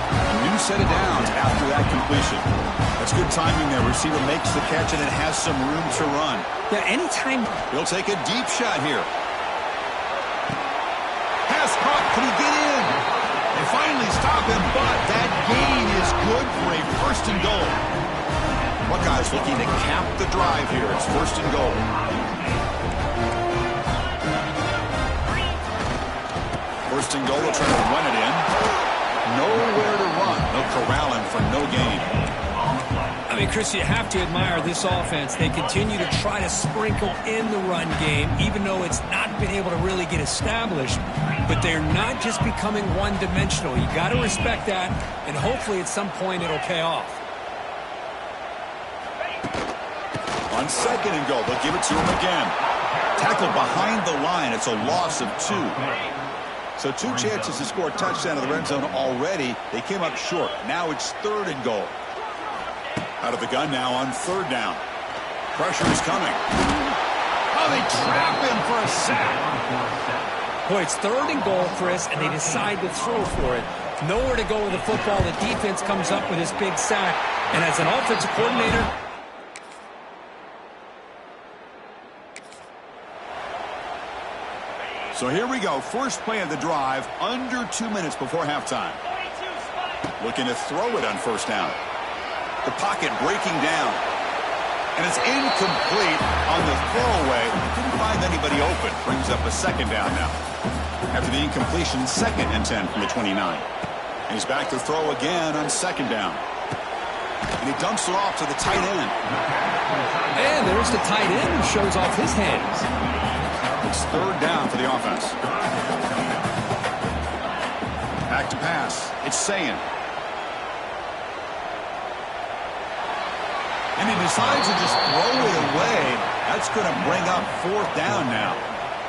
S6: A new set of downs after that completion. That's good timing there. Receiver makes the catch and it has some room to run.
S7: Yeah, anytime.
S6: He'll take a deep shot here. Pass caught, can he get in? They finally stop him, but that gain is good for a 1st and goal. Buckeyes looking to cap the drive here. It's 1st and goal. First and goal, they'll try to run it in. Nowhere to run. They'll corral him for no gain.
S7: I mean, Chris, you have to admire this offense. They continue to try to sprinkle in the run game, even though it's not been able to really get established. But they're not just becoming one-dimensional. You got to respect that, and hopefully at some point it'll pay off.
S6: On second and goal, they'll give it to him again. Tackled behind the line. It's a loss of 2. So 2 chances to score a touchdown in the red zone already. They came up short. Now it's third and goal. Out of the gun now on third down. Pressure is coming.
S1: Oh, they trap him for a sack.
S7: Boy, it's third and goal, Chris, and they decide to throw for it. Nowhere to go with the football. The defense comes up with this big sack. And as an offensive coordinator,
S6: so here we go. First play of the drive, under 2 minutes before halftime. Looking to throw it on first down. The pocket breaking down. And it's incomplete on the throwaway. Didn't find anybody open. Brings up a second down now. After the incompletion, 2nd and 10 from the 29. And he's back to throw again on second down. And he dumps it off to the tight end.
S7: and there's the tight end who shows off his hands.
S6: It's third down for the offense. Back to pass. It's Sayin. And he decides to just throw it away. That's going to bring up fourth down now.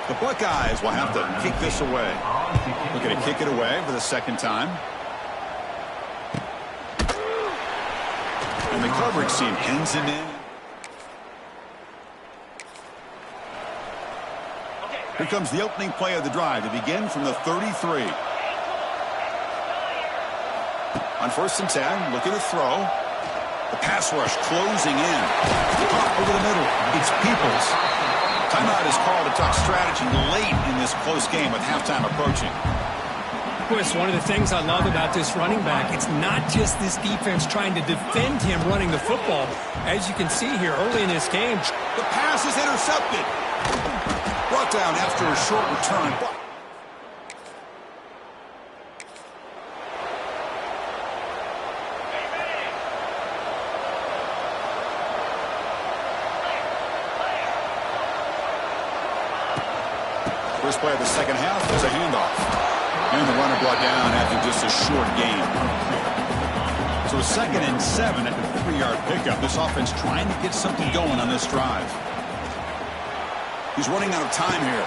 S6: The Buckeyes will have to kick this away. Looking to kick it away for the second time. And the coverage team pins him in. Here comes the opening play of the drive to begin from the 33. On 1st and 10, looking to throw. The pass rush closing in. Over the middle, it's Peoples. Timeout is called to talk strategy late in this close game with halftime approaching.
S7: Chris, one of the things I love about this running back, it's not just this defense trying to defend him running the football. As you can see here early in this game,
S6: the pass is intercepted. Brought down after a short return. First play of the second half is a handoff. And the runner brought down after just a short gain. So a 2nd and 7 at the 3-yard pickup. This offense trying to get something going on this drive. He's running out of time here.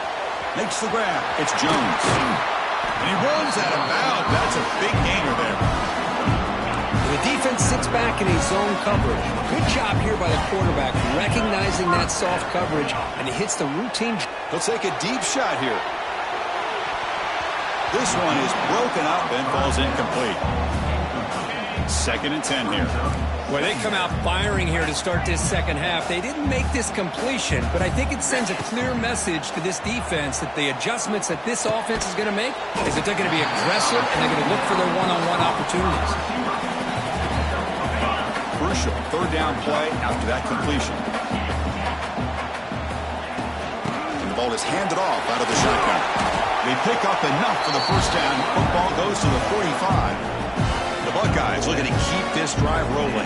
S6: Makes the grab. It's Jones. And he runs out of bounds. That's a big gainer there.
S7: the defense sits back in a zone coverage. Good job here by the quarterback, recognizing that soft coverage, and he hits the routine.
S6: He'll take a deep shot here. This one is broken up and falls incomplete. 2nd and 10 here.
S7: Well, they come out firing here to start this second half. They didn't make this completion, but I think it sends a clear message to this defense that the adjustments that this offense is going to make is that they're going to be aggressive and they're going to look for their one-on-one opportunities.
S6: Crucial third down play after that completion. And the ball is handed off out of the shotgun. They pick up enough for the first down. Football goes to the 45. The Buckeyes looking to keep this drive rolling.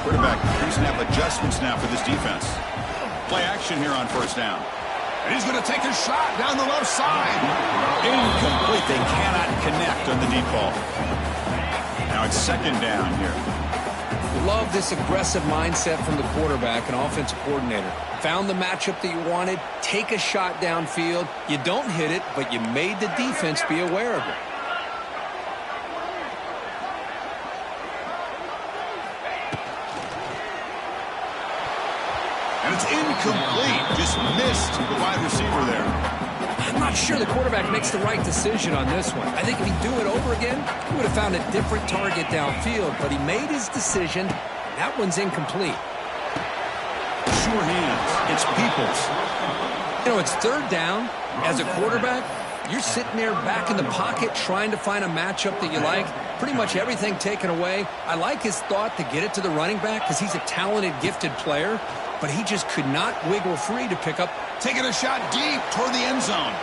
S6: Quarterback pre-snap adjustments now for this defense. Play action here on first down. And he's going to take a shot down the left side. Incomplete. They cannot connect on the deep ball. Now it's 2nd down here.
S7: Love this aggressive mindset from the quarterback and offensive coordinator. Found the matchup that you wanted. Take a shot downfield. You don't hit it, but you made the defense be aware of it.
S6: And it's incomplete. Just missed the wide receiver there.
S7: I'm not sure the quarterback makes the right decision on this one. I think if he'd do it over again, he would have found a different target downfield, but he made his decision. That one's incomplete.
S6: Sure hands. It's Peoples.
S7: You know, it's third down. As a quarterback, you're sitting there back in the pocket trying to find a matchup that you like. Pretty much everything taken away. I like his thought to get it to the running back because he's a talented, gifted player, but he just could not wiggle free to pick up.
S6: Taking a shot deep toward the end zone.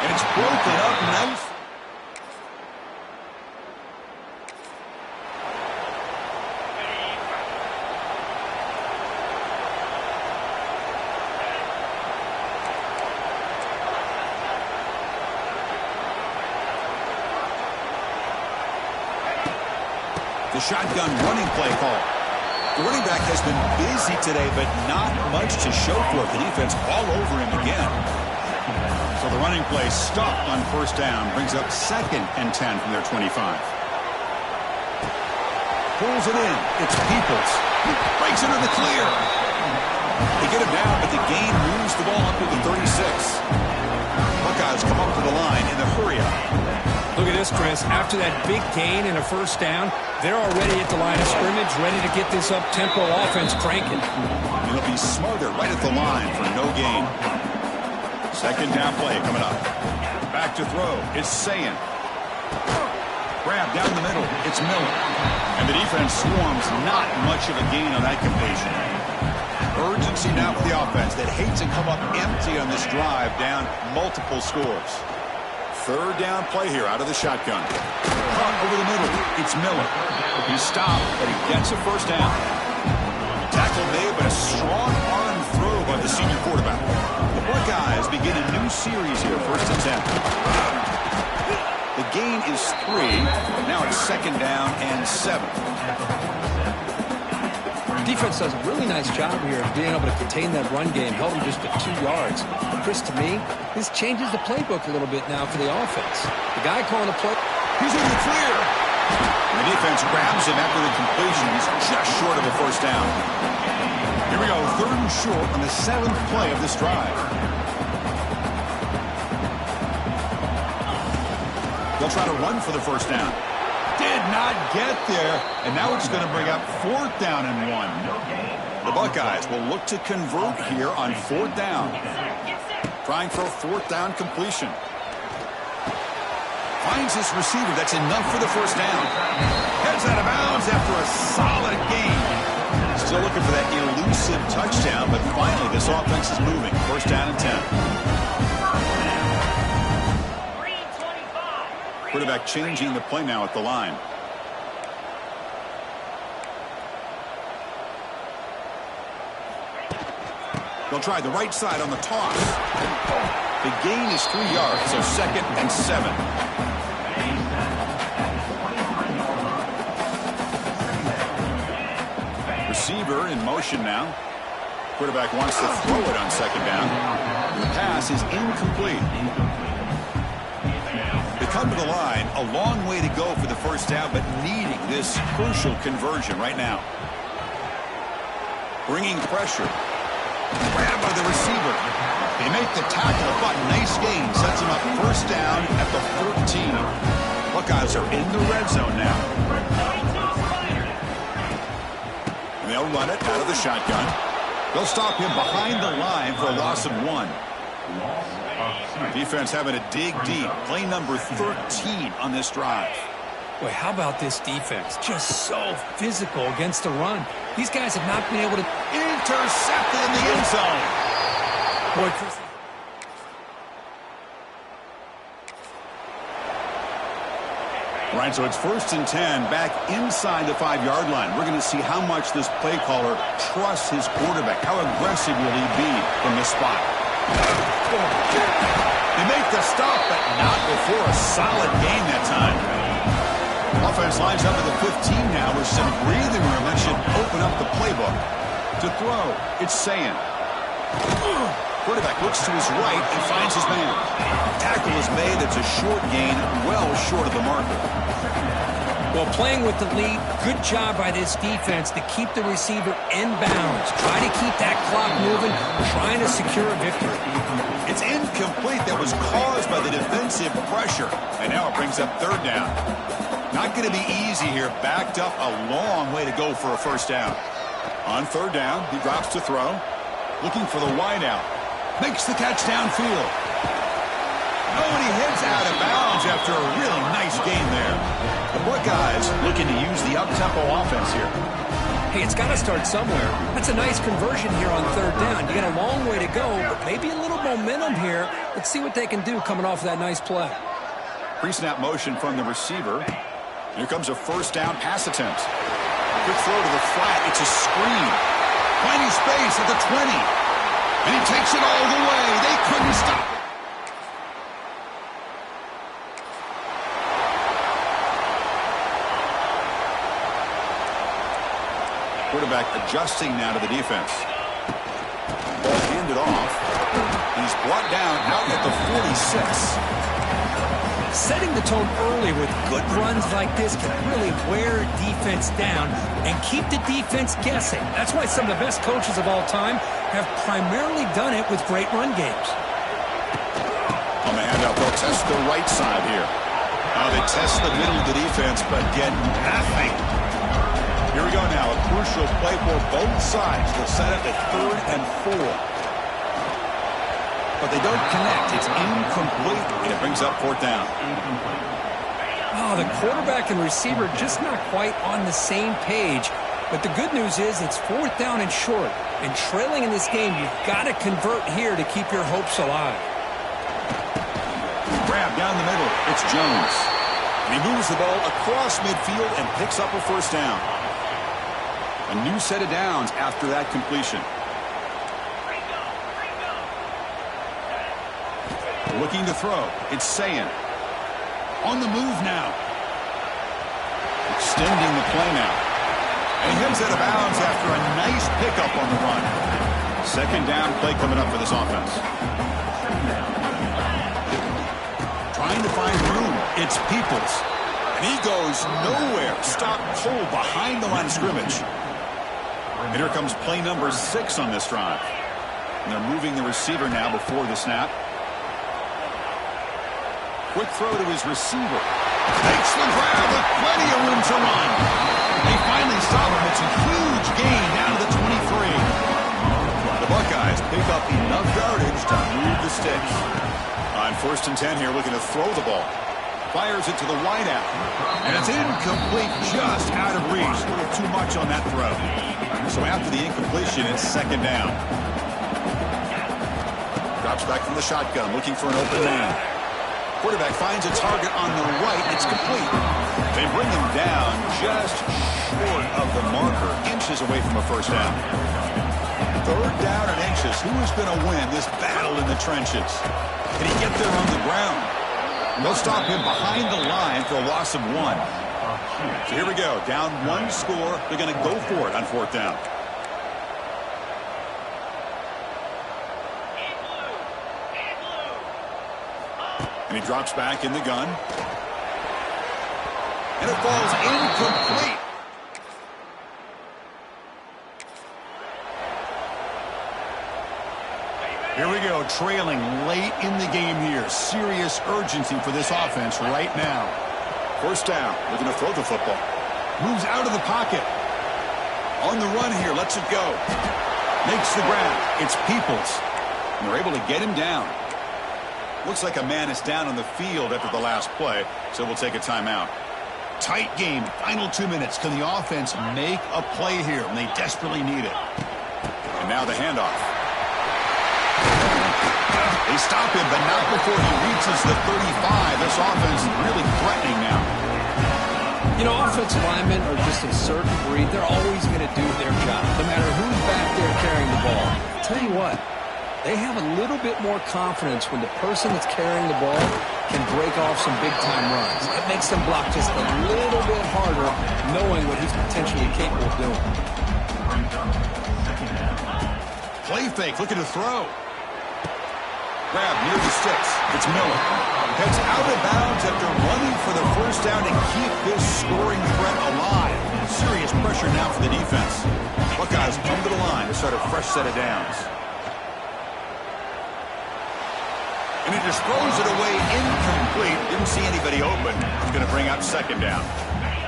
S6: And it's broken up nice. The shotgun running play call. The running back has been busy today, but not much to show for it. The defense all over him again. So the running play stopped on first down, brings up 2nd and 10 from their 25. Pulls it in. It's Peoples. Breaks into the clear. They get him down, but the gain moves the ball up to the 36. Buckeyes come up to the line in the hurry-up.
S7: Look at this, Chris. After that big gain and a first down, they're already at the line of scrimmage, ready to get this up-tempo offense cranking.
S6: And it'll be Smothered right at the line for no gain. 2nd down play coming up. Back to throw. It's Sayin. Grab down the middle. It's Miller. And the defense swarms. Not much of a gain on that completion. Urgency now for the offense that hates to come up empty on this drive, down multiple scores. 3rd down play here out of the shotgun. Caught over the middle. It's Miller. He's stopped, but he gets a first down. Tackle made, but a strong arm throw by the senior quarterback. The Buckeyes begin a new series here, 1st and 10. The gain is 3. Now it's 2nd down and 7.
S7: Defense does a really nice job here of being able to contain that run game, held him just at 2 yards. Chris, to me, this changes the playbook a little bit now for the offense. The guy calling the play,
S6: he's in the clear. And the defense grabs him after the completion. He's just short of a first down. Here we go, 3rd and short on the 7th play of this drive. They'll try to run for the first down. Did not get there, and now it's going to bring up 4th down and 1. The Buckeyes will look to convert here on 4th down. Trying for a 4th down completion. Finds his receiver. That's enough for the first down. Heads out of bounds after a solid gain. Still looking for that elusive touchdown, but finally this offense is moving. 1st down and 10. Quarterback changing the play now at the line. They'll try the right side on the toss. The gain is 3 yards, so 2nd and 7. Receiver in motion now. Quarterback wants to throw it on 2nd down. The pass is incomplete. Come to the line, a long way to go for the first down, but needing this crucial conversion right now. Bringing pressure. Grabbed by the receiver. They make the tackle, but nice gain. Sets him up 1st down at the 14. Buckeyes are in the red zone now. And they'll run it out of the shotgun. They'll stop him behind the line for a loss of 1. Defense having to dig deep. Play number 13 on this drive.
S7: Boy, how about this defense? Just so physical against the run. These guys have not been able to
S6: intercept in the end zone.
S7: Boy, Chris.
S6: Right, so it's 1st and 10 back inside the 5-yard line. We're going to see how much this play caller trusts his quarterback. How aggressive will he be from this spot? They make the stop, but not before a solid gain that time. Offense lines up at the 15 now with some breathing room. That should open up the playbook. To throw, it's Sayin. Quarterback looks to his right and finds his man. Tackle is made. It's a short gain, well short of the marker.
S7: Well, playing with the lead, good job by this defense to keep the receiver in bounds. Try to keep that clock moving, trying to secure a victory.
S6: It's incomplete. That was caused by the defensive pressure. And now it brings up 3rd down. Not going to be easy here. Backed up a long way to go for a first down. On 3rd down, he drops to throw. Looking for the wideout. Makes the catch downfield. Oh, and he heads out of bounds after a really nice gain there. The Buckeyes looking to use the up-tempo offense here.
S7: Hey, it's got to start somewhere. That's a nice conversion here on 3rd down. You got a long way to go, but maybe a little momentum here. Let's see what they can do coming off of that nice play.
S6: Pre-snap motion from the receiver. Here comes a 1st down pass attempt. Quick throw to the flat. It's a screen. Finding space at the 20. And he takes it all the way. They couldn't stop it. quarterback adjusting now to the defense. Ball handed off. He's brought down out at the 46.
S7: Setting the tone early with good runs like this can really wear defense down and keep the defense guessing. That's why some of the best coaches of all time have primarily done it with great run games.
S6: On the handout, they'll test the right side here. Now they test the middle of the defense, but get nothing. Here we go now, a crucial play for both sides. They'll set up at 3rd and 4. But they don't connect. It's incomplete, and it brings up 4th down.
S7: Oh, the quarterback and receiver just not quite on the same page. But the good news is it's 4th down and short. And trailing in this game, you've got to convert here to keep your hopes alive.
S6: Grab down the middle. It's Jones. And he moves the ball across midfield and picks up a 1st down. A new set of downs after that completion. Looking to throw. It's Sayin. On the move now. Extending the play now. And he heads out of bounds after a nice pickup on the run. 2nd down play coming up for this offense. Trying to find room. It's Peoples. And he goes nowhere. Stopped cold behind the line of scrimmage. And here comes play number 6 on this drive. And they're moving the receiver now before the snap. Quick throw to his receiver. Takes the grab with plenty of room to run. They finally stop him. It's a huge gain down to the 23. The Buckeyes pick up enough yardage to move the sticks. On 1st and 10 here, looking to throw the ball. Fires it to the wideout. And it's incomplete, just out of reach. A little too much on that throw. So after the incompletion, it's 2nd down. Drops back from the shotgun, looking for an open man. Quarterback finds a target on the right. It's complete. They bring him down just short of the marker, inches away from a 1st down. 3rd down and inches. Who is going to win this battle in the trenches? Can he get there on the ground? They'll stop him behind the line for a loss of 1. So here we go. Down 1 score. They're going to go for it on 4th down. And he drops back in the gun. And it falls incomplete. Here we go, trailing late in the game here. Serious urgency for this offense right now. 1st down, looking to throw the football. Moves out of the pocket. On the run here, lets it go. Makes the grab. It's Peoples. And they're able to get him down. Looks like a man is down on the field after the last play, so we'll take a timeout. Tight game, final 2 minutes. Can the offense make a play here? And they desperately need it. And now the handoff. They stop him, but not before he reaches the 35. This offense is really threatening now.
S7: You know, offensive linemen are just a certain breed. They're always going to do their job, no matter who's back there carrying the ball. I'll tell you what. They have a little bit more confidence when the person that's carrying the ball can break off some big-time runs. It makes them block just a little bit harder, knowing what he's potentially capable of doing.
S6: Play fake, looking to throw. Grab near the sticks. It's Miller. Heads out of bounds after running for the 1st down to keep this scoring threat alive. Serious pressure now for the defense. Buckeyes come to the line to start a fresh set of downs. And he just throws it away incomplete. Didn't see anybody open. He's going to bring up 2nd down.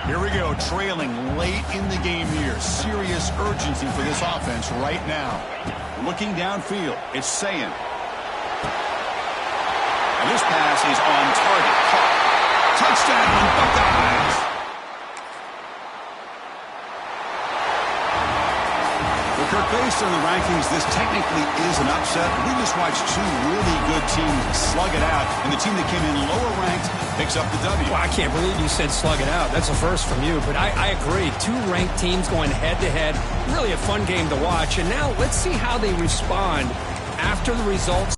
S6: Here we go, trailing late in the game here. Serious urgency for this offense right now. Looking downfield, it's Sayin. And this pass is on target. Caught. Touchdown, Buckeyes! Kirk, based on the rankings, this technically is an upset. We just watched 2 really good teams slug it out, and the team that came in lower ranked picks up the W.
S7: Well, I can't believe you said slug it out. That's a first from you, but I agree. 2 ranked teams going head-to-head. Really a fun game to watch. And now let's see how they respond after the results.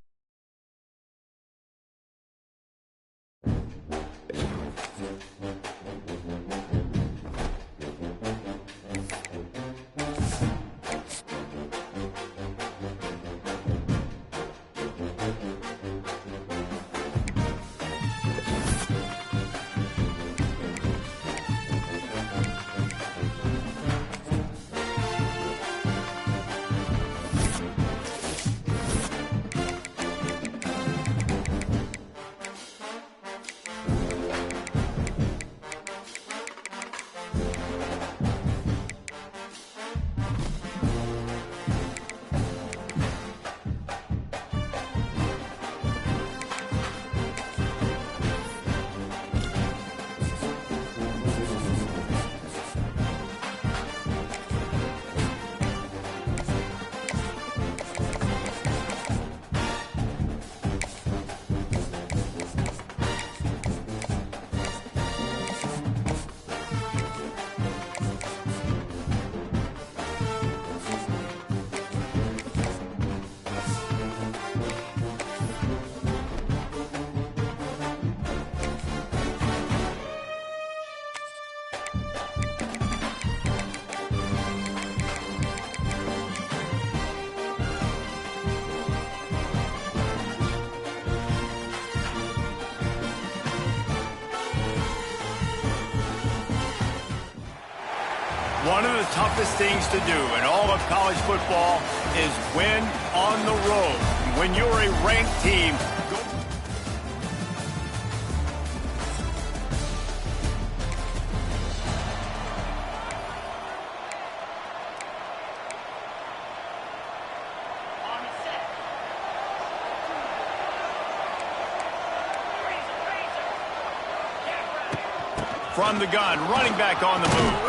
S1: One of the toughest things to do in all of college football is win on the road. When you're a ranked team, from the gun, running back on the move.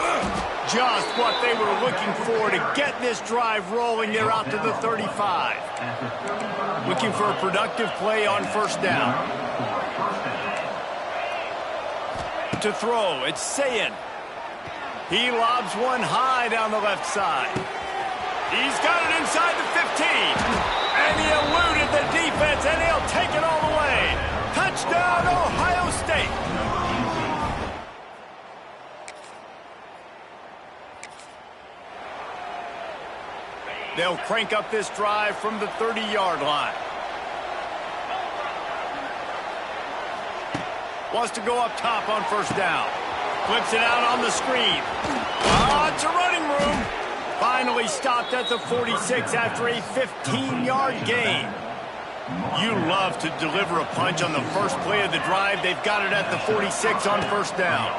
S1: Just what they were looking for to get this drive rolling. They're out to the 35. Looking for a productive play on first down. To throw, it's Sayin. He lobs one high down the left side. He's got it inside the 15. And he eluded the defense, and he'll take it all the way. Touchdown, Ohio State. They'll crank up this drive from the 30-yard line. Wants to go up top on first down. Flips it out on the screen. Oh, it's a running room. Finally stopped at the 46 after a 15-yard gain. You love to deliver a punch on the first play of the drive. They've got it at the 46 on first down.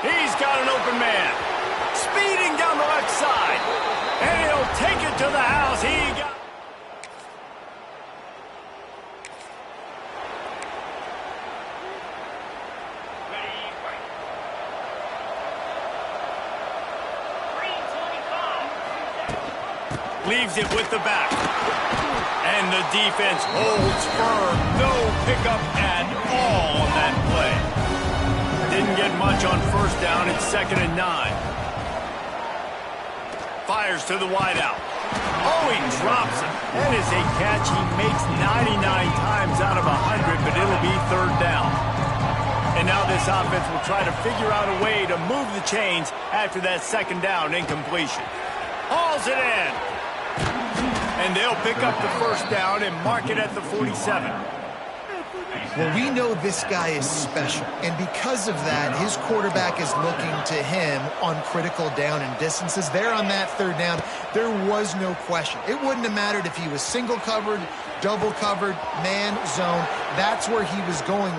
S1: He's got an open man. Speeding down the left side. And he'll take it to the house. He got... Leaves it with the back. And the defense holds firm. No pickup at all on that play. Didn't get much on first down. It's 2nd and 9. Fires to the wideout. Oh, he drops it. That is a catch he makes 99 times out of 100, but it'll be 3rd down. And now this offense will try to figure out a way to move the chains after that 2nd down incompletion. Hauls it in. And they'll pick up the first down and mark it at the 47.
S3: Well, we know this guy is special, and because of that, his quarterback is looking to him on critical down and distances. There on that 3rd down, there was no question. It wouldn't have mattered if he was single covered, double covered, man, zone. That's where he was going.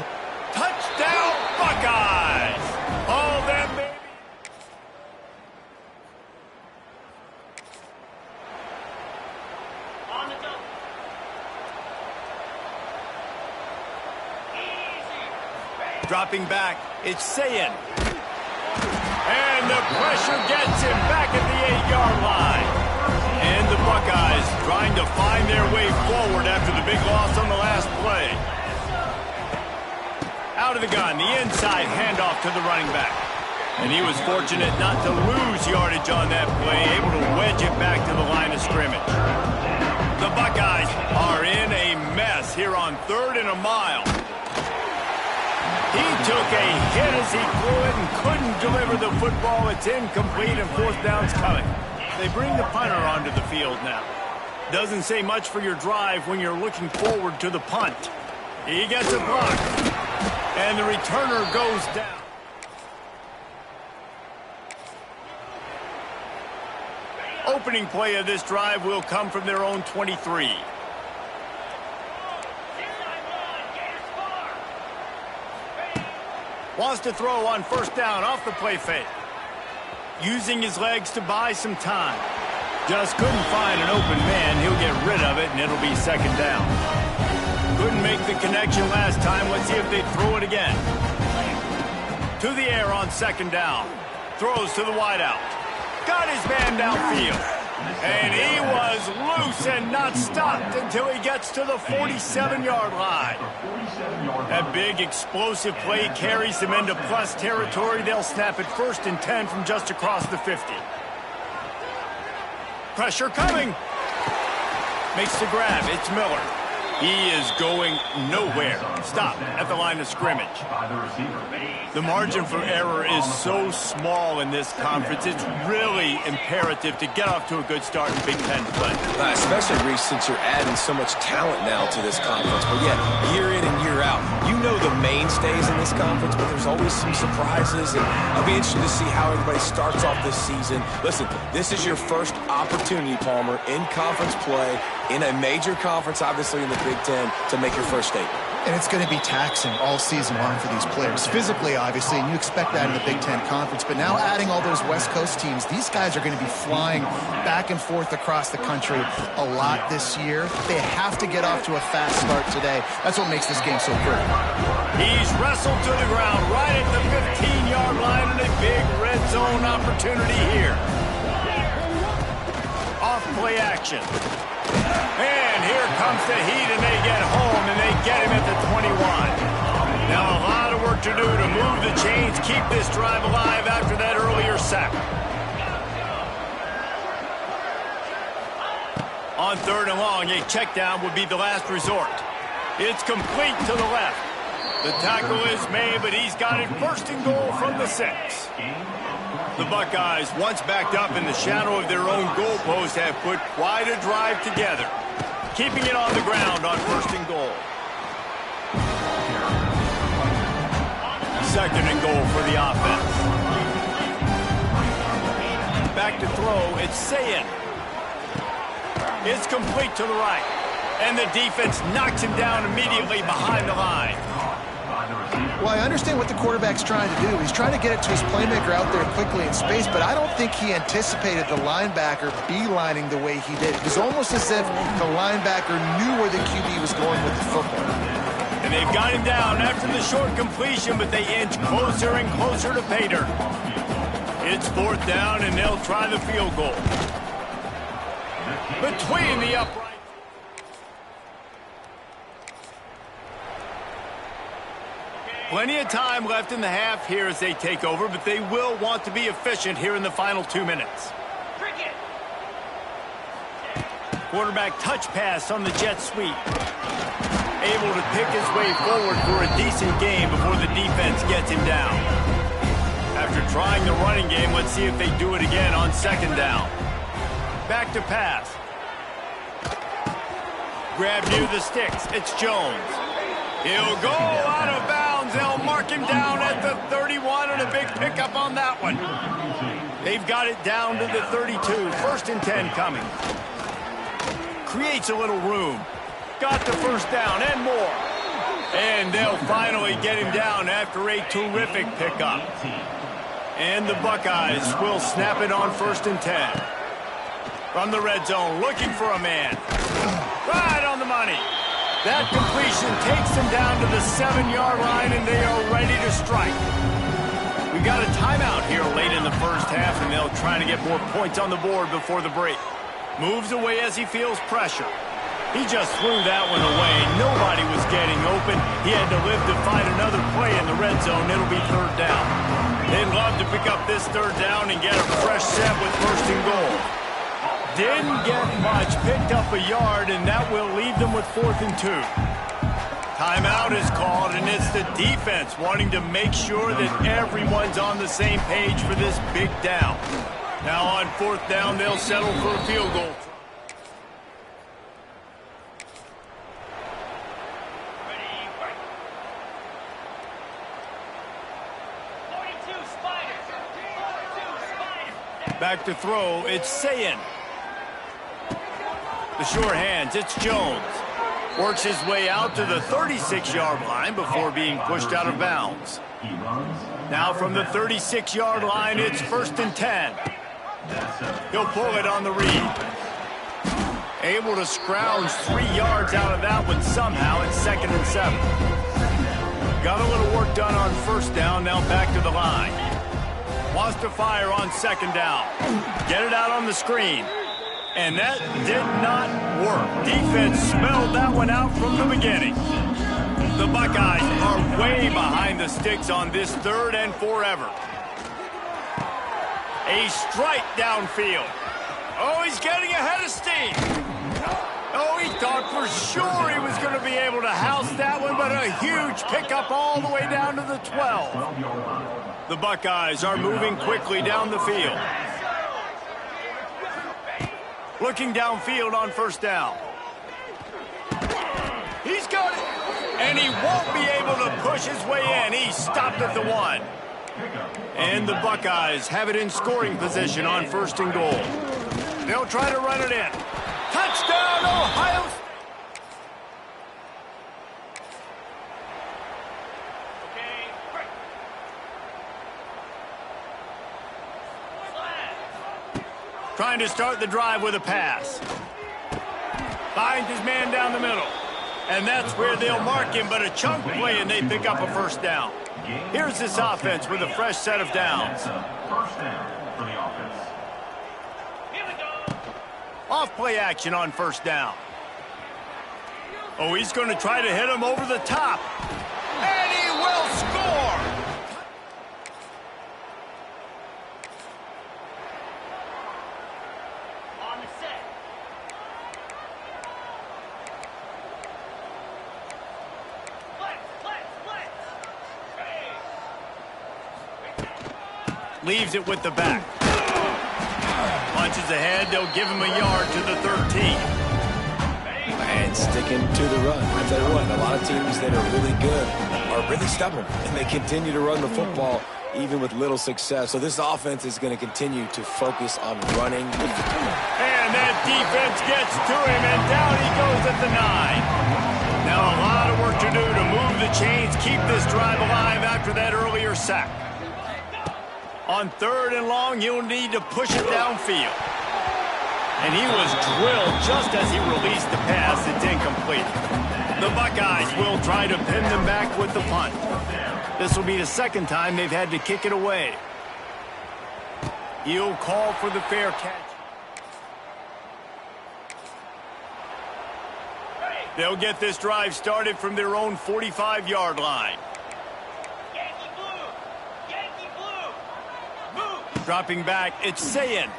S1: Touchdown, Buckeyes! All them, baby! Dropping back, it's Sayin. And the pressure gets him back at the 8-yard line. And the Buckeyes trying to find their way forward after the big loss on the last play. Out of the gun, the inside handoff to the running back. And he was fortunate not to lose yardage on that play, able to wedge it back to the line of scrimmage. The Buckeyes are in a mess here on 3rd and a mile. He took a hit as he threw it and couldn't deliver the football. It's incomplete and 4th down's coming. They bring the punter onto the field now. Doesn't say much for your drive when you're looking forward to the punt. He gets a block. And the returner goes down. Opening play of this drive will come from their own 23. Wants to throw on first down off the play fake. Using his legs to buy some time. Just couldn't find an open man. He'll get rid of it, and it'll be 2nd down. Couldn't make the connection last time. Let's see if they throw it again. To the air on 2nd down. Throws to the wideout. Got his man downfield. And he was loose and not stopped until he gets to the 47-yard line. That big explosive play carries them into plus territory. They'll snap it 1st and 10 from just across the 50. Pressure coming. Makes the grab. It's Miller. He is going nowhere. Stop at the line of scrimmage. The margin for error is so small in this conference. It's really imperative to get off to a good start in Big Ten play.
S2: Especially, Reese, since you're adding so much talent now to this conference. But yeah, year in and year out, you know the mainstays in this conference, but there's always some surprises. And I'll be interested to see how everybody starts off this season. Listen, this is your first opportunity, Palmer, in conference play, in a major conference, obviously in the Big Ten, to make your first statement.
S3: And it's going to be taxing all season long for these players. Physically, obviously, and you expect that in the Big Ten Conference. But now adding all those West Coast teams, these guys are going to be flying back and forth across the country a lot this year. They have to get off to a fast start today. That's what makes this game so critical.
S1: He's wrestled to the ground right at the 15-yard line and a big red zone opportunity here. Off play action. And here comes the heat, and they get home, and they get him at the 21. Now a lot of work to do to move the chains, keep this drive alive after that earlier sack. On 3rd and long, a check down would be the last resort. It's complete to the left. The tackle is made, but he's got it 1st and goal from the 6. The Buckeyes, once backed up in the shadow of their own goalpost, have put quite a drive together, keeping it on the ground on 1st and goal. 2nd and goal for the offense. Back to throw, it's Sayin. It's complete to the right, and the defense knocks him down immediately behind the line.
S3: Well, I understand what the quarterback's trying to do. He's trying to get it to his playmaker out there quickly in space, but I don't think he anticipated the linebacker beelining the way he did. It was almost as if the linebacker knew where the QB was going with the football.
S1: And they've got him down after the short completion, but they inch closer and closer to pay dirt. It's 4th down, and they'll try the field goal. Between the uprights. Plenty of time left in the half here as they take over, but they will want to be efficient here in the final 2 minutes. Quarterback touch pass on the jet sweep. Able to pick his way forward for a decent game before the defense gets him down. After trying the running game, let's see if they do it again on 2nd down. Back to pass. Grab near the sticks. It's Jones. He'll go out of bounds. They'll mark him down at the 31, and a big pickup on that one. They've got it down to the 32. 1st and 10 coming. Creates a little room. Got the 1st down and more. And they'll finally get him down after a terrific pickup. And the Buckeyes will snap it on 1st and 10. From the red zone, looking for a man. Right on the money. That completion takes them down to the 7-yard line, and they are ready to strike. We got a timeout here late in the 1st half, and they'll try to get more points on the board before the break. Moves away as he feels pressure. He just threw that one away. Nobody was getting open. He had to live to find another play in the red zone. It'll be 3rd down. They'd love to pick up this 3rd down and get a fresh set with 1st and goal. Didn't get much, picked up a yard, and that will leave them with 4th and 2. Timeout is called, and it's the defense wanting to make sure that everyone's on the same page for this big down. Now on 4th down, they'll settle for a field goal. Back to throw, it's Sayin. The sure hands, it's Jones. Works his way out to the 36-yard line before being pushed out of bounds. Now from the 36-yard line, it's 1st and 10. He'll pull it on the read. Able to scrounge 3 yards out of that one somehow. It's 2nd and 7. Got a little work done on 1st down, now back to the line. Wants to fire on 2nd down. Get it out on the screen. And that did not work. Defense smelled that one out from the beginning. The Buckeyes are way behind the sticks on this 3rd and forever. A strike downfield. Oh, he's getting ahead of steam. Oh, he thought for sure he was going to be able to house that one, but a huge pickup all the way down to the 12. The Buckeyes are moving quickly down the field. Looking downfield on first down. He's got it. And he won't be able to push his way in. He stopped at the 1. And the Buckeyes have it in scoring position on first and goal. They'll try to run it in. Touchdown, Ohio State. Trying to start the drive with a pass. Finds his man down the middle. And that's where they'll mark him, but a chunk play, and they pick up a first down. Here's this offense with a fresh set of downs.
S4: First down for the offense.
S1: Off play action on first down. Oh, he's going to try to hit him over the top. And he will score!
S4: On the set.
S1: Leaves it with the back. Punches ahead, they'll give him a yard to the 13.
S2: And sticking to the run. I tell you what, a lot of teams that are really good are really stubborn, and they continue to run the football even with little success. So this offense is going to continue to focus on running.
S1: And that defense gets to him, and down he goes at the 9. Now a lot of work to do to move the chains, keep this drive alive after that earlier sack. On third and long, he'll need to push it downfield. And he was drilled just as he released the pass. It's incomplete. The Buckeyes will try to pin them back with the punt. This will be the second time they've had to kick it away. He'll call for the fair catch. They'll get this drive started from their own 45-yard line. Dropping back, it's Sayin.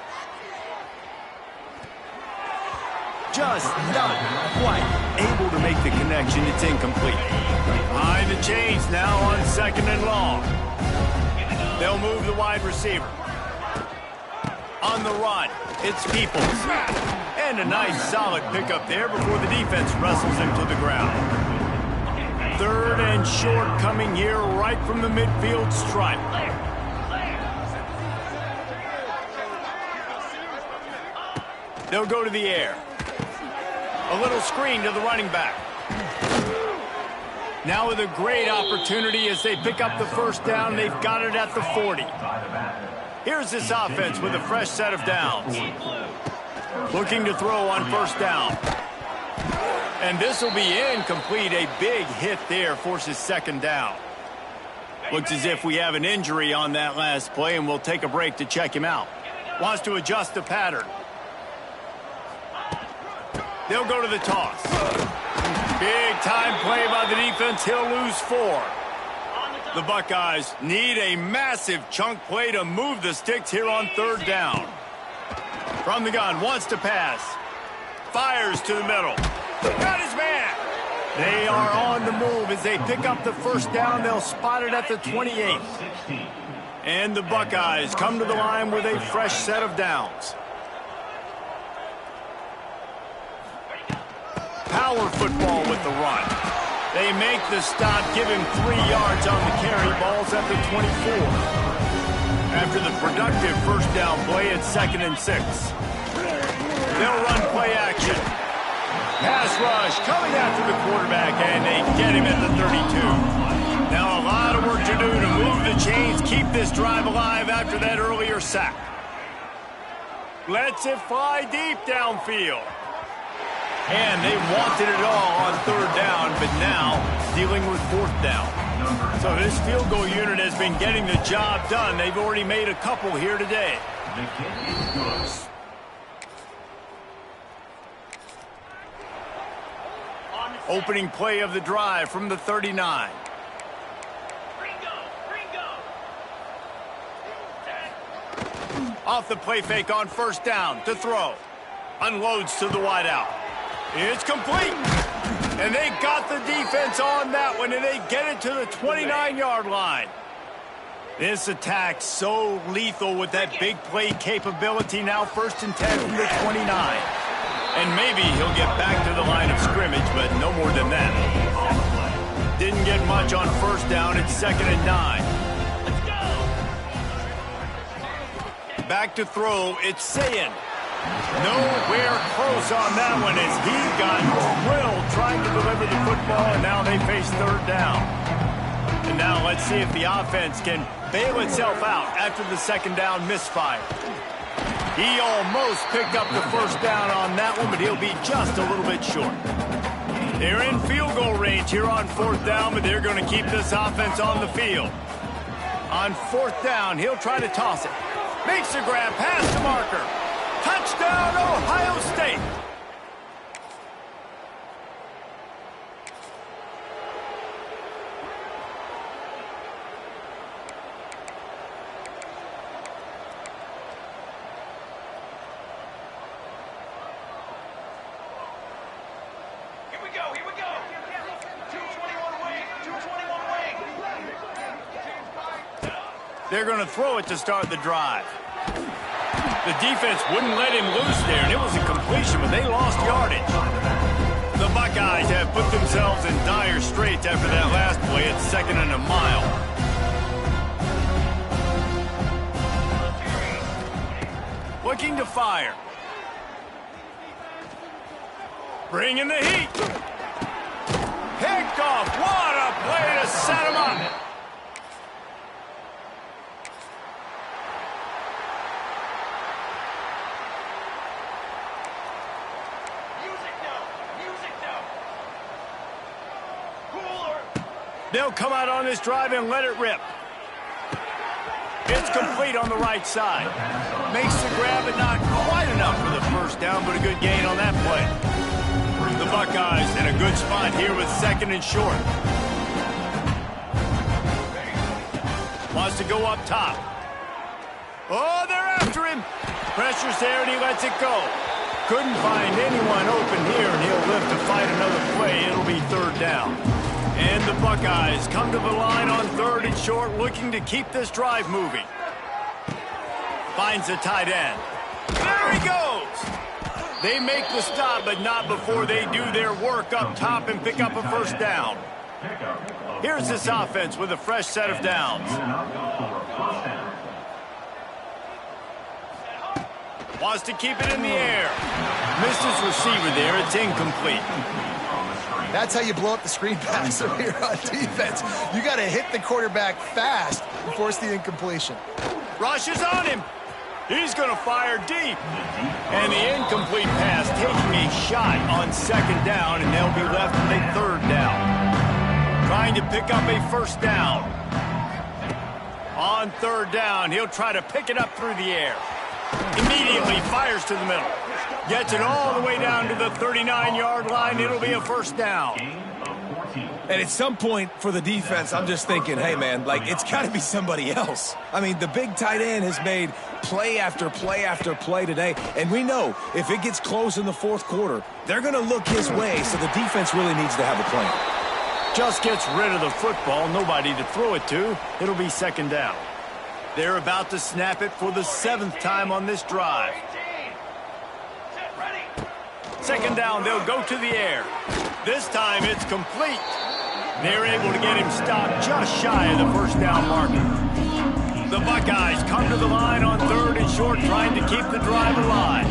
S1: Just not quite able to make the connection. It's incomplete. Behind the chains now on second and long. They'll move the wide receiver. On the run, it's Peoples. And a nice solid pickup there before the defense wrestles him to the ground. Third and short coming here right from the midfield stripe. They'll go to the air. A little screen to the running back. Now with a great opportunity as they pick up the first down. They've got it at the 40. Here's this offense with a fresh set of downs. Looking to throw on first down. And this will be incomplete. A big hit there forces second down. Looks as if we have an injury on that last play, and we'll take a break to check him out. Wants to adjust the pattern. They'll go to the toss. Big time play by the defense. He'll lose 4. The Buckeyes need a massive chunk play to move the sticks here on third down. From the gun, wants to pass. Fires to the middle. Got his man. They are on the move as they pick up the first down. They'll spot it at the 28. And the Buckeyes come to the line with a fresh set of downs. Power football with the run. They make the stop, give him 3 yards on the carry. Ball's at the 24. After the productive first down play, it's 2nd and 6. They'll run play action. Pass rush coming after the quarterback, and they get him at the 32. Now a lot of work to do to move the chains, keep this drive alive after that earlier sack. Lets it fly deep downfield. And they wanted it all on third down, but now dealing with fourth down. So this field goal unit has been getting the job done. They've already made a couple here today. Opening play of the drive from the 39. Off the play fake on first down to throw. Unloads to the wideout. It's complete. And they got the defense on that one, and they get it to the 29-yard line. This attack so lethal with that big play capability. Now 1st and 10 from the 29. And maybe he'll get back to the line of scrimmage, but no more than that. Didn't get much on 1st down. It's 2nd and 9. Back to throw. It's Sayin. Nowhere close on that one as he got drilled trying to deliver the football, and now they face 3rd down. And now let's see if the offense can bail itself out after the 2nd down misfire. He almost picked up the 1st down on that one, but he'll be just a little bit short. They're in field goal range here on 4th down, but they're going to keep this offense on the field. On 4th down, he'll try to toss it. Makes the grab, pass to marker. Touchdown, Ohio State.
S4: Here we go. 221 wing. 221 wing.
S1: They're going to throw it to start the drive. The defense wouldn't let him loose there, and it was a completion, but they lost yardage. The Buckeyes have put themselves in dire straits after that last play. It's 2nd and a mile. Looking to fire. Bringing the heat. Picked off. What a play to set him up. They'll come out on this drive and let it rip. It's complete on the right side. Makes the grab, but not quite enough for the 1st down, but a good gain on that play. The Buckeyes in a good spot here with 2nd and short. Wants to go up top. Oh, they're after him. Pressure's there, and he lets it go. Couldn't find anyone open here, and he'll live to fight another play. It'll be 3rd down. And the Buckeyes come to the line on 3rd and short, looking to keep this drive moving. Finds the tight end. There he goes! They make the stop, but not before they do their work up top and pick up a 1st down. Here's this offense with a fresh set of downs. Wants to keep it in the air. Missed his receiver there. It's incomplete.
S3: That's how you blow up the screen pass here on defense. You got to hit the quarterback fast and force the incompletion.
S1: Rush is on him. He's going to fire deep. And the incomplete pass taking a shot on 2nd down, and they'll be left with a 3rd down. Trying to pick up a 1st down. On 3rd down, he'll try to pick it up through the air. Immediately fires to the middle. Gets it all the way down to the 39-yard line. It'll be a 1st down.
S2: And at some point for the defense, I'm just thinking, hey, man, like, it's got to be somebody else. I mean, the big tight end has made play after play after play today. And we know if it gets close in the 4th quarter, they're going to look his way, so the defense really needs to have a plan.
S1: Just gets rid of the football. Nobody to throw it to. It'll be 2nd down. They're about to snap it for the 7th time on this drive. 2nd down, they'll go to the air. This time it's complete. They're able to get him stopped just shy of the 1st down marker. The Buckeyes come to the line on 3rd and short, trying to keep the drive alive.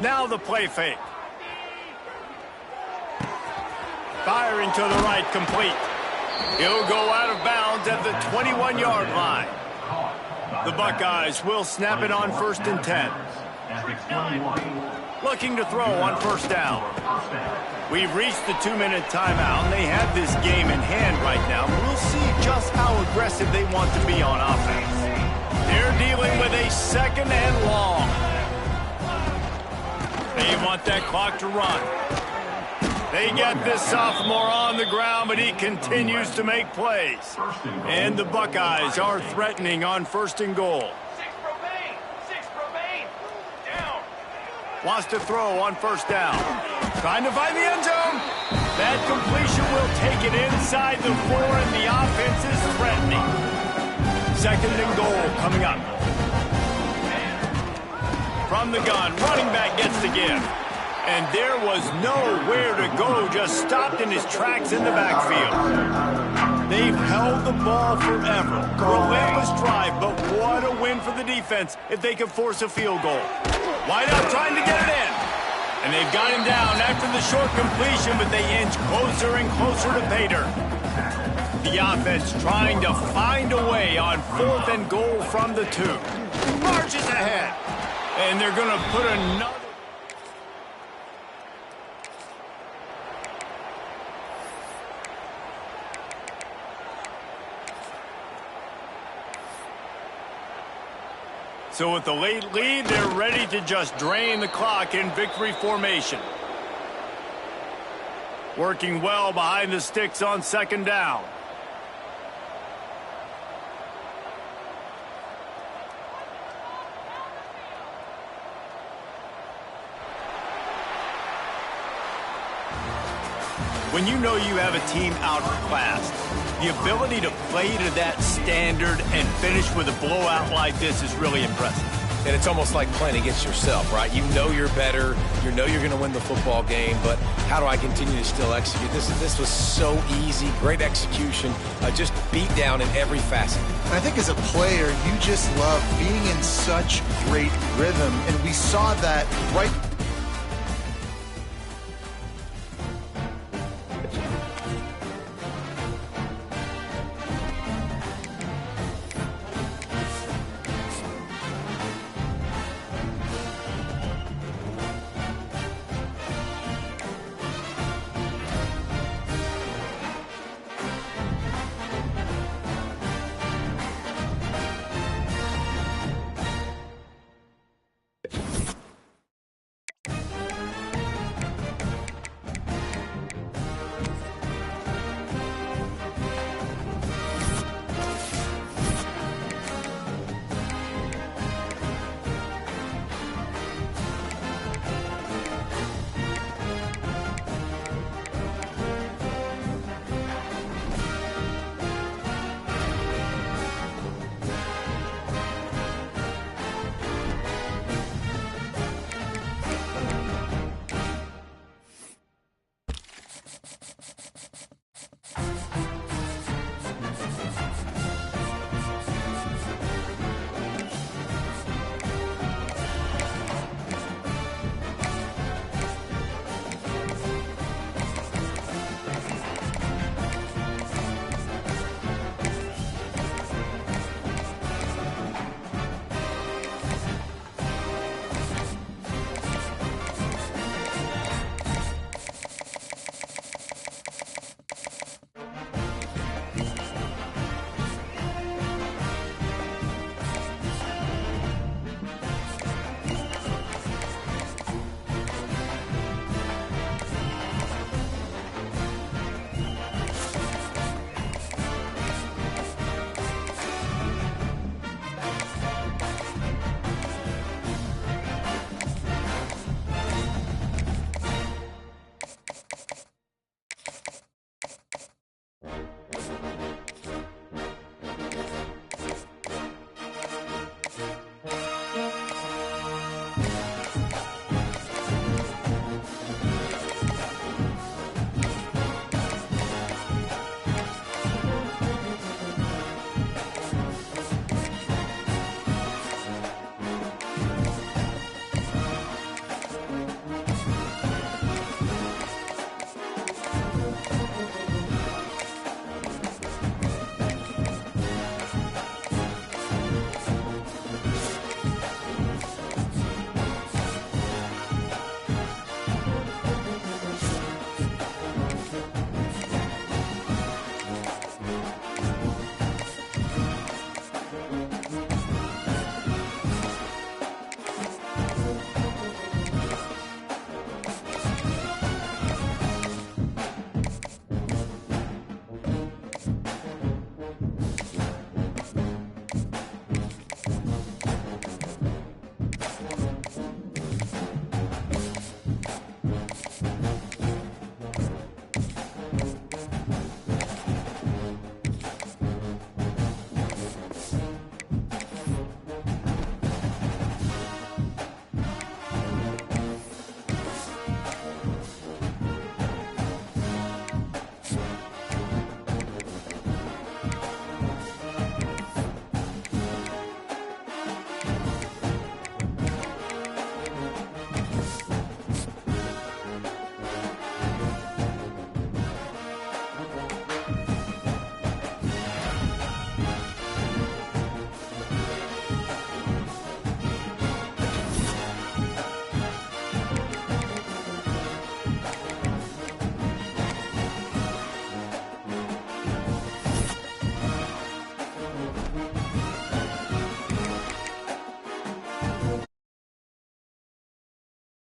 S1: Now the play fake. Firing to the right, complete. He'll go out of bounds at the 21-yard line. The Buckeyes will snap it on 1st and 10. Looking to throw on 1st down. We've reached the 2-minute timeout, and they have this game in hand right now. We'll see just how aggressive they want to be on offense. They're dealing with a 2nd and long. They want that clock to run. They get this sophomore on the ground, but he continues to make plays. And the Buckeyes are threatening on 1st and goal.
S4: 6 Propane!
S1: Wants to throw on first down. Trying to find the end zone. That completion will take it inside the 4, and the offense is threatening. 2nd and goal coming up. From the gun, running back gets the give. And there was nowhere to go, just stopped in his tracks in the backfield. They've held the ball forever. Relentless drive, but what a win for the defense if they can force a field goal. Wide out trying to get it in. And they've got him down after the short completion, but they inch closer and closer to pay dirt. The offense trying to find a way on 4th and goal from the 2. Marches ahead. And they're going to put another... So with the late lead, they're ready to just drain the clock in victory formation. Working well behind the sticks on 2nd down. When you know you have a team outclassed, the ability to play to that standard and finish with a blowout like this is really impressive.
S2: And it's almost like playing against yourself, right? You know you're better. You know you're going to win the football game, but how do I continue to still execute? This was so easy. Great execution. Just beat down in every facet.
S3: I think as a player, you just love being in such great rhythm, and we saw that right